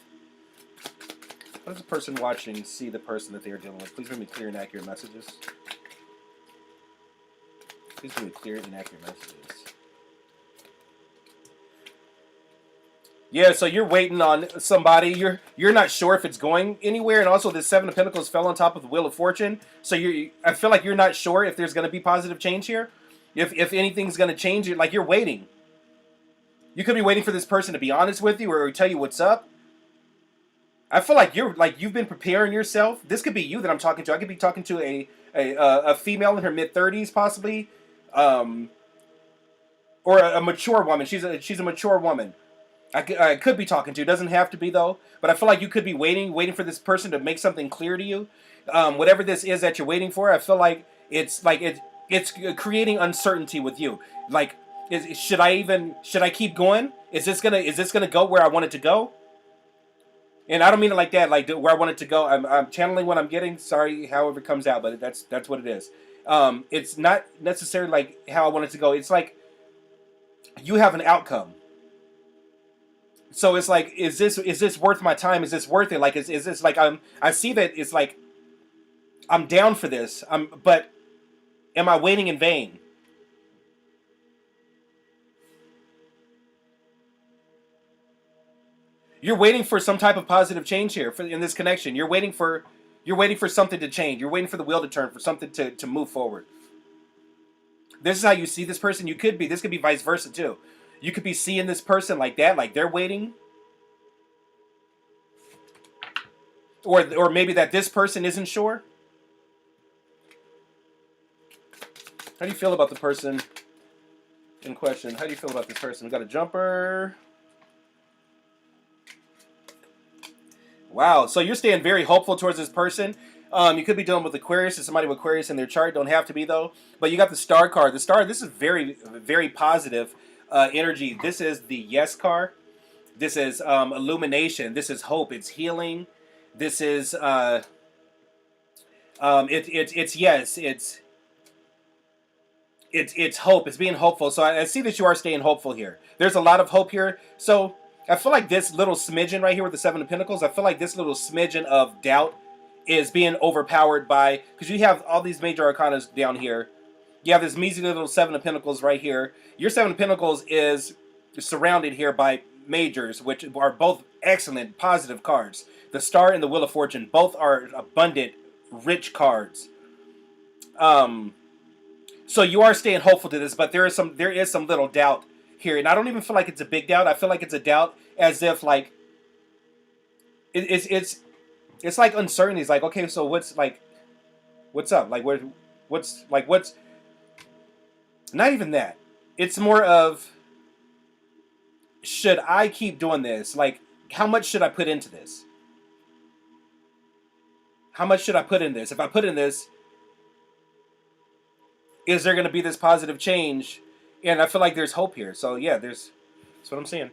How does the person watching see the person that they are dealing with? Please bring me clear and accurate messages. Please bring me clear and accurate messages. Yeah, so you're waiting on somebody. You're not sure if it's going anywhere, and also the Seven of Pentacles fell on top of the Wheel of Fortune. So I feel like you're not sure if there's going to be positive change here, if anything's going to change. Like you're waiting. You could be waiting for this person to be honest with you or tell you what's up. I feel like you've been preparing yourself. This could be you that I'm talking to. I could be talking to a female in her mid-30s, possibly, or a mature woman. She's a mature woman. I could be talking to. It doesn't have to be though. But I feel like you could be waiting for this person to make something clear to you. Whatever this is that you're waiting for, I feel like it's creating uncertainty with you. Like, should I keep going? Is this gonna go where I want it to go? And I don't mean it like that, like where I want it to go. I'm channeling what I'm getting. Sorry, however it comes out, but that's what it is. It's not necessarily like how I want it to go. It's like you have an outcome. So it's like, is this worth my time? Is this worth it? Like, is this like I see that it's like I'm down for this. But am I waiting in vain? You're waiting for some type of positive change here in this connection. You're waiting for something to change. You're waiting for the wheel to turn, for something to move forward. This is how you see this person. This could be vice versa too. You could be seeing this person like that, like they're waiting. or maybe that this person isn't sure. How do you feel about the person in question? How do you feel about this person? We got a jumper. Wow, so you're staying very hopeful towards this person. You could be dealing with Aquarius or somebody with Aquarius in their chart. Don't have to be though. But you got the Star card. The Star. This is very, very positive energy. This is the Yes card. This is illumination. This is hope. It's healing. This is it's yes. It's hope. It's being hopeful. So I see that you are staying hopeful here. There's a lot of hope here. So I feel like this little smidgen right here with the Seven of Pentacles, I feel like this little smidgen of doubt is being overpowered by, because you have all these major arcana down here. You have this measly little Seven of Pentacles right here. Your Seven of Pentacles is surrounded here by majors, which are both excellent, positive cards. The Star and the Wheel of Fortune, both are abundant, rich cards. So you are staying hopeful to this, but there is some little doubt here, and I don't even feel like it's a big doubt. I feel like it's a doubt as if like it's like uncertainty. It's like, okay, so what's up? Like what's not even that. It's more of, should I keep doing this? Like, how much should I put into this? How much should I put in this? If I put in this, is there going to be this positive change? And I feel like there's hope here. So yeah, that's what I'm saying.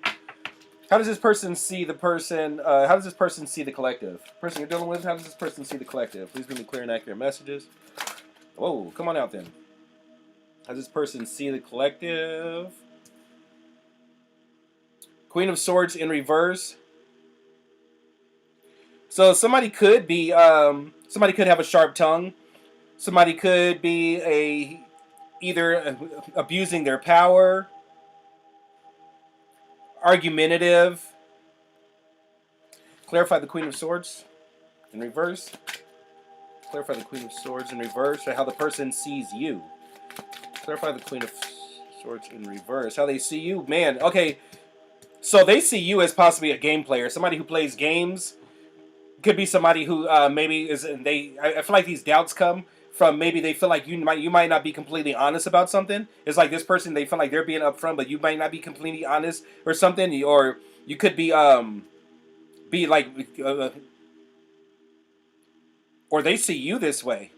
How does this person see the person? How does this person see the collective? Person you're dealing with, how does this person see the collective? Please give me clear and accurate messages. Whoa, come on out then. How does this person see the collective? Queen of Swords in reverse. So somebody could be, somebody could have a sharp tongue. Somebody could be either abusing their power, argumentative. Clarify the Queen of Swords in reverse. Clarify the Queen of Swords in reverse, or how the person sees you. Clarify the Queen of Swords in reverse. How they see you. Man, okay. So they see you as possibly a game player. Somebody who plays games. Could be somebody who maybe is... I feel like these doubts come from maybe they feel like you might not be completely honest about something. It's like this person, they feel like they're being upfront, but you might not be completely honest or something. Or you could be like... or they see you this way.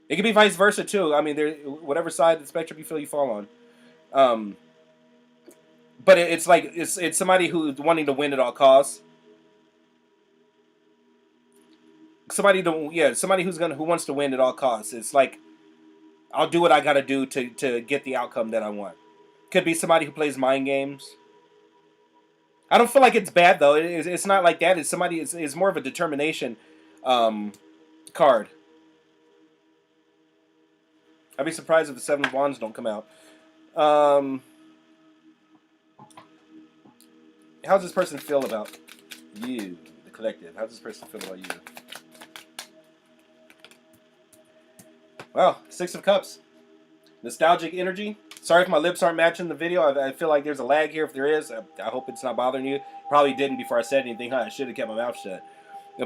It could be vice versa too. I mean, whatever side of the spectrum you feel you fall on. But it's like it's somebody who's wanting to win at all costs. Somebody who wants to win at all costs. It's like, I'll do what I gotta do to get the outcome that I want. Could be somebody who plays mind games. I don't feel like it's bad though. It's not like that. It's somebody. It's more of a determination card. I'd be surprised if the Seven of Wands don't come out. How does this person feel about you, the collective? How does this person feel about you? Well, Six of Cups. Nostalgic energy. Sorry if my lips aren't matching the video. I feel like there's a lag here. If there is, I hope it's not bothering you. Probably didn't before I said anything. I should have kept my mouth shut.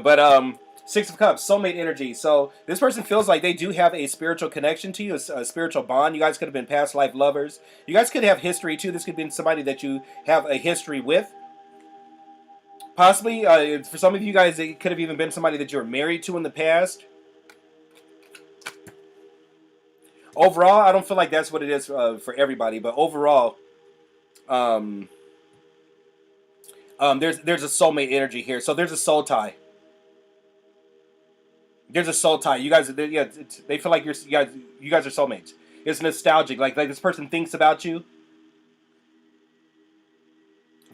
But Six of Cups, soulmate energy. So this person feels like they do have a spiritual connection to you, a spiritual bond. You guys could have been past life lovers. You guys could have history too. This could have been somebody that you have a history with. Possibly, for some of you guys, it could have even been somebody that you were married to in the past. Overall, I don't feel like that's what it is for everybody, but overall, there's a soulmate energy here. So there's a soul tie. There's a soul tie. You guys, they feel like you guys are soulmates. It's nostalgic. Like this person thinks about you.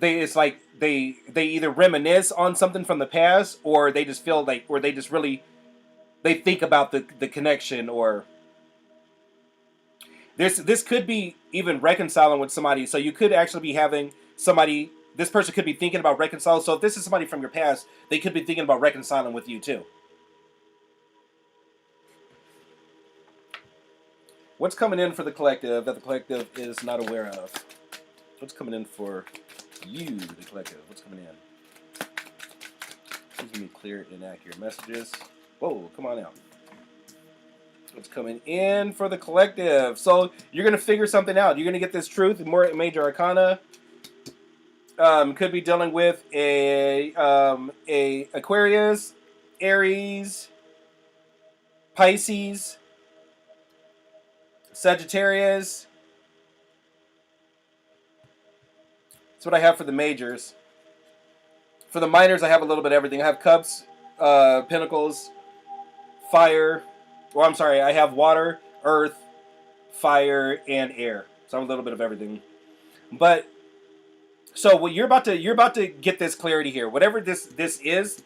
It's like they either reminisce on something from the past, or they just feel like, or they just really, they think about the connection, or this could be even reconciling with somebody. So you could actually be having somebody, this person could be thinking about reconciling. So if this is somebody from your past, they could be thinking about reconciling with you too. What's coming in for the collective that the collective is not aware of? What's coming in for you, the collective? What's coming in? Gives me clear, inaccurate messages. Whoa, come on out. What's coming in for the collective? So you're gonna figure something out. You're gonna get this truth. More major arcana. Could be dealing with a Aquarius, Aries, Pisces, Sagittarius. That's what I have for the majors. For the minors, I have a little bit of everything. I have cups, pentacles, fire. Well, I'm sorry. I have water, earth, fire, and air. So I have a little bit of everything. But so what you're about to get this clarity here. Whatever this is,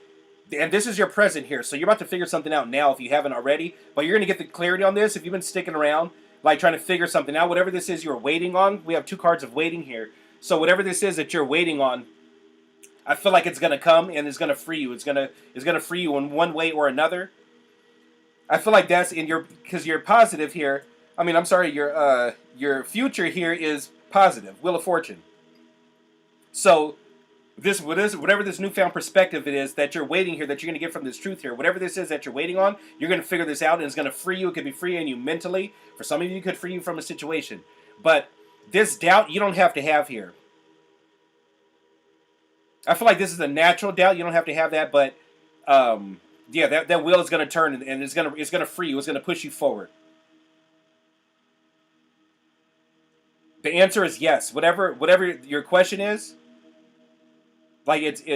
and this is your present here. So you're about to figure something out now if you haven't already. But you're going to get the clarity on this if you've been sticking around, like trying to figure something out. Whatever this is you're waiting on. We have 2 cards of waiting here. So whatever this is that you're waiting on, I feel like it's going to come and it's going to free you. It's going to free you in one way or another. I feel like that's in your, because you're positive here. I mean, I'm sorry, your future here is positive. Wheel of Fortune. So whatever this newfound perspective it is that you're waiting here, that you're going to get from this truth here, whatever this is that you're waiting on, you're going to figure this out, and it's going to free you. It could be freeing you mentally. For some of you, it could free you from a situation. But this doubt you don't have to have here. I feel like this is a natural doubt. You don't have to have that, but yeah, that wheel is going to turn, and it's going to free you. It's going to push you forward. The answer is yes. Whatever your question is, like it's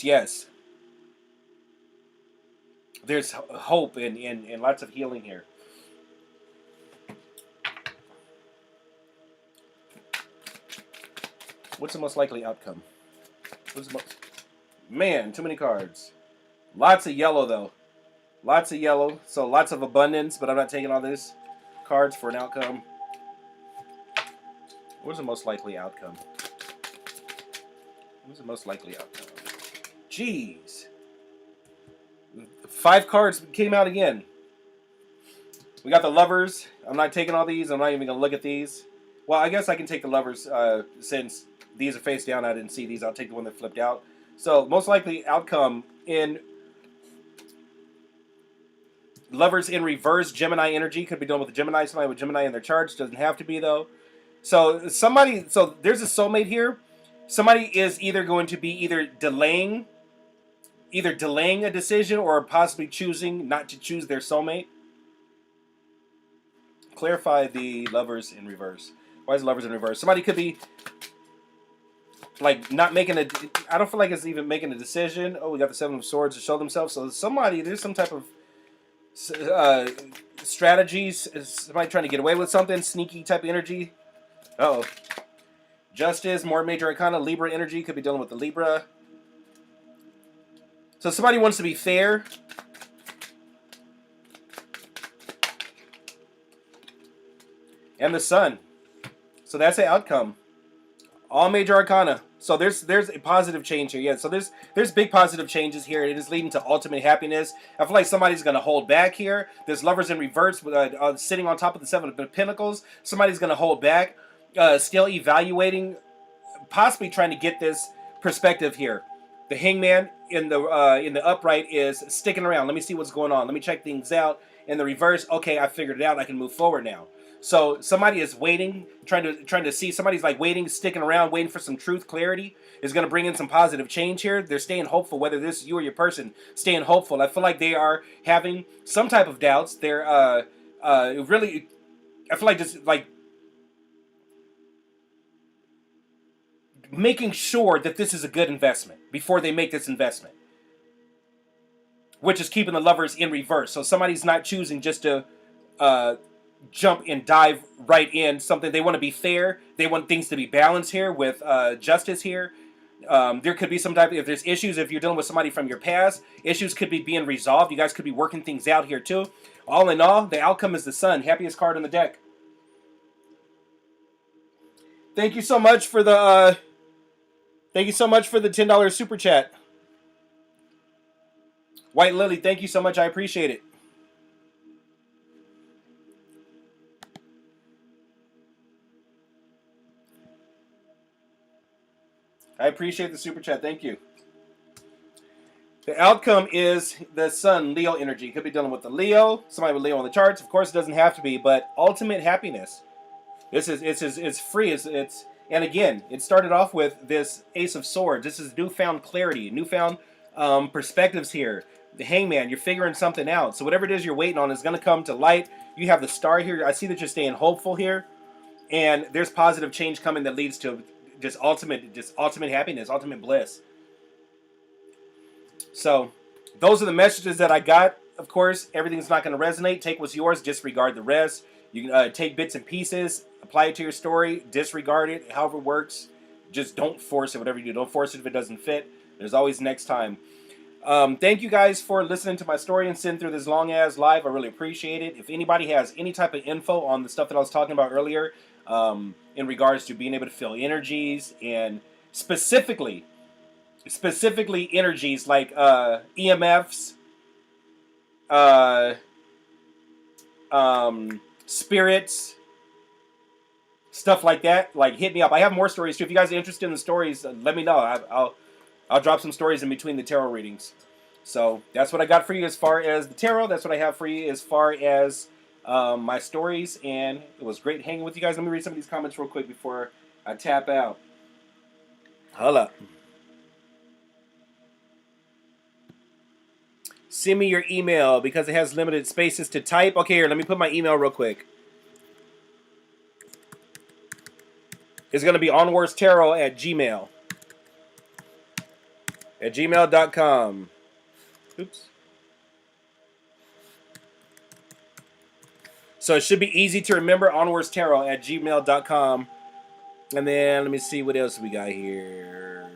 yes. There's hope and lots of healing here. What's the most likely outcome? Man, too many cards. Lots of yellow, though. Lots of yellow. So lots of abundance, but I'm not taking all this cards for an outcome. What's the most likely outcome? What's the most likely outcome? Jeez. 5 cards came out again. We got the Lovers. I'm not taking all these. I'm not even going to look at these. Well, I guess I can take the Lovers since these are face down. I didn't see these. I'll take the one that flipped out. So, most likely outcome in Lovers in reverse, Gemini energy. Could be dealing with the Gemini. Somebody with Gemini in their charts. Doesn't have to be, though. So, there's a soulmate here. Somebody is either going to be delaying a decision or possibly choosing not to choose their soulmate. Clarify the Lovers in reverse. Why is Lovers in reverse? Somebody could be like not making a. I don't feel like it's even making a decision. Oh, we got the 7 of Swords to show themselves. So there's some type of strategies. Somebody trying to get away with something. Sneaky type of energy. Uh-oh. Justice, more major arcana. Libra energy. Could be dealing with the Libra. So somebody wants to be fair. And the Sun. So that's the outcome. All major arcana. So there's a positive change here. Yeah. So there's big positive changes here. It is leading to ultimate happiness. I feel like somebody's going to hold back here. There's Lovers in reverse sitting on top of the 7 of Pentacles. Somebody's going to hold back. Still evaluating, possibly trying to get this perspective here. The Hangman in the upright is sticking around. Let me see what's going on. Let me check things out. In the reverse, okay, I figured it out. I can move forward now. So somebody is waiting, trying to see. Somebody's like waiting, sticking around, waiting for some truth, clarity. Is going to bring in some positive change here. They're staying hopeful, whether this is you or your person, staying hopeful. I feel like they are having some type of doubts. They're really, I feel like just like making sure that this is a good investment before they make this investment, which is keeping the Lovers in reverse. So somebody's not choosing just to jump and dive right in something. They want to be fair. They want things to be balanced here with justice here. There could be some type of, if there's issues, if you're dealing with somebody from your past, issues could be being resolved. You guys could be working things out here too. All in all, the outcome is the Sun. Happiest card on the deck. Thank you so much for the $10 super chat. White Lily, thank you so much. I appreciate it. I appreciate the super chat. Thank you. The outcome is the sun, Leo energy. Could be dealing with the Leo, somebody with Leo on the charts. Of course, it doesn't have to be, but ultimate happiness. It's free. It's and again, it started off with this Ace of Swords. This is newfound clarity, newfound perspectives here. The Hangman, you're figuring something out. So whatever it is you're waiting on is going to come to light. You have the star here. I see that you're staying hopeful here, and there's positive change coming that leads to just ultimate happiness, ultimate bliss. So those are the messages that I got. Of course, everything's not going to resonate. Take what's yours, disregard the rest. You can take bits and pieces, apply it to your story, disregard it, however it works. Just don't force it, whatever you do. Don't force it if it doesn't fit. There's always next time. Thank you guys for listening to my story and sitting through this long-ass live. I really appreciate it. If anybody has any type of info on the stuff that I was talking about earlier in regards to being able to feel energies and specifically energies like EMFs, uh, spirits, stuff like that, like hit me up. I have more stories too. If you guys are interested in the stories, let me know. I'll drop some stories in between the tarot readings. So that's what I got for you as far as the tarot. That's what I have for you as far as my stories. And it was great hanging with you guys. Let me read some of these comments real quick before I tap out. Hold up. Send me your email because it has limited spaces to type. Okay, here, let me put my email real quick. It's going to be onwardstarot at gmail. At gmail.com. Oops. So it should be easy to remember, onwardstarot at gmail.com. And then let me see what else we got here.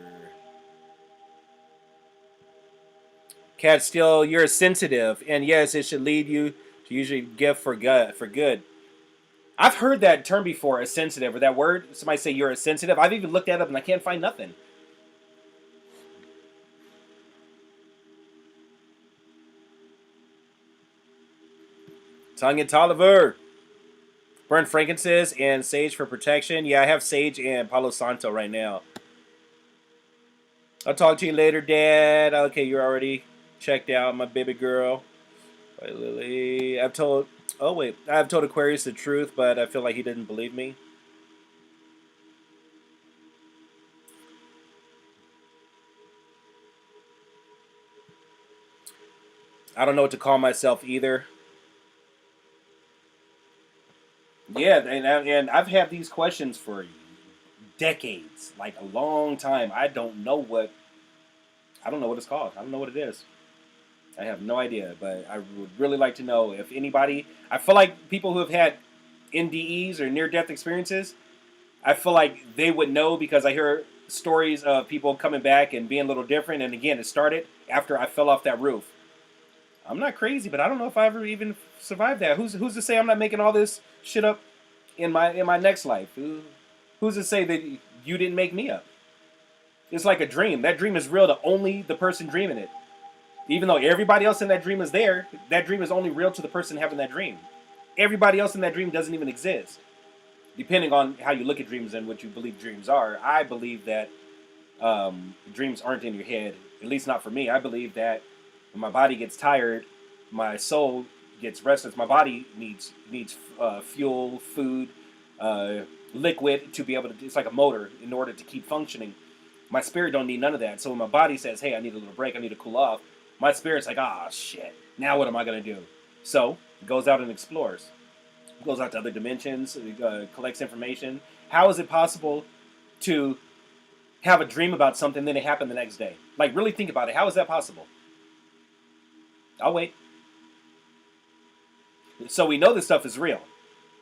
Cat Steel, you're sensitive. And yes, it should lead you to usually gift for good. I've heard that term before, a sensitive, or that word. Somebody say you're a sensitive. I've even looked that up and I can't find nothing. Tanya Tolliver. Burn frankincense and sage for protection. Yeah, I have sage and Palo Santo right now. I'll talk to you later, Dad. Okay, you're already checked out, my baby girl. Bye, Lily. I've told Aquarius the truth, but I feel like he didn't believe me. I don't know what to call myself either. Yeah, and I've had these questions for decades, like a long time. I don't know what it's called. I don't know what it is. I have no idea, but I would really like to know if anybody. I feel like people who have had NDEs or near-death experiences, I feel like they would know because I hear stories of people coming back and being a little different. And again, it started after I fell off that roof. I'm not crazy, but I don't know if I ever even survived that. Who's to say I'm not making all this shit up in my next life? Who's to say that you didn't make me up? It's like a dream. That dream is real to only the person dreaming it. Even though everybody else in that dream is there, that dream is only real to the person having that dream. Everybody else in that dream doesn't even exist. Depending on how you look at dreams and what you believe dreams are, I believe that dreams aren't in your head. At least not for me. I believe that when my body gets tired, my soul gets restless. My body needs fuel, food, liquid to be able to. It's like a motor in order to keep functioning. My spirit don't need none of that. So when my body says, "Hey, I need a little break. I need to cool off," my spirit's like, "Ah, shit. Now what am I gonna do?" So it goes out and explores. It goes out to other dimensions. It collects information. How is it possible to have a dream about something, then it happened the next day? Like, really think about it. How is that possible? I'll wait. So we know this stuff is real.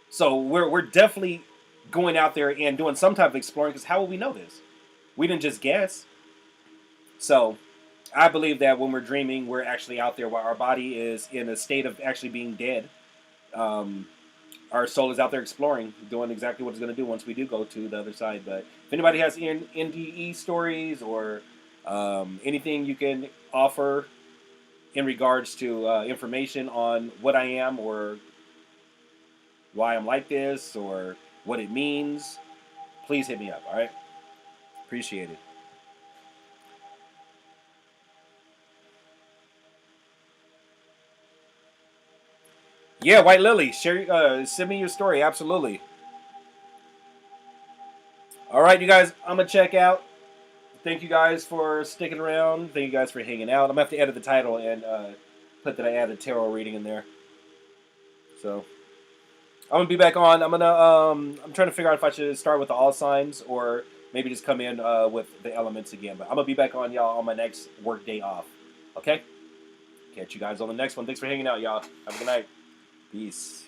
So we're definitely going out there and doing some type of exploring, because how will we know this? We didn't just guess. So I believe that when we're dreaming, we're actually out there while our body is in a state of actually being dead. Our soul is out there exploring, doing exactly what it's going to do once we do go to the other side. But if anybody has NDE stories or anything you can offer in regards to information on what I am or why I'm like this or what it means, please hit me up, all right? Appreciate it. Yeah, White Lily, share. Send me your story. Absolutely. All right, you guys. I'm gonna check out. Thank you guys for sticking around. Thank you guys for hanging out. I'm gonna have to edit the title and put that I added tarot reading in there. So I'm gonna be back on. I'm trying to figure out if I should start with the all signs or maybe just come in with the elements again. But I'm gonna be back on y'all on my next work day off. Okay. Catch you guys on the next one. Thanks for hanging out, y'all. Have a good night. Peace.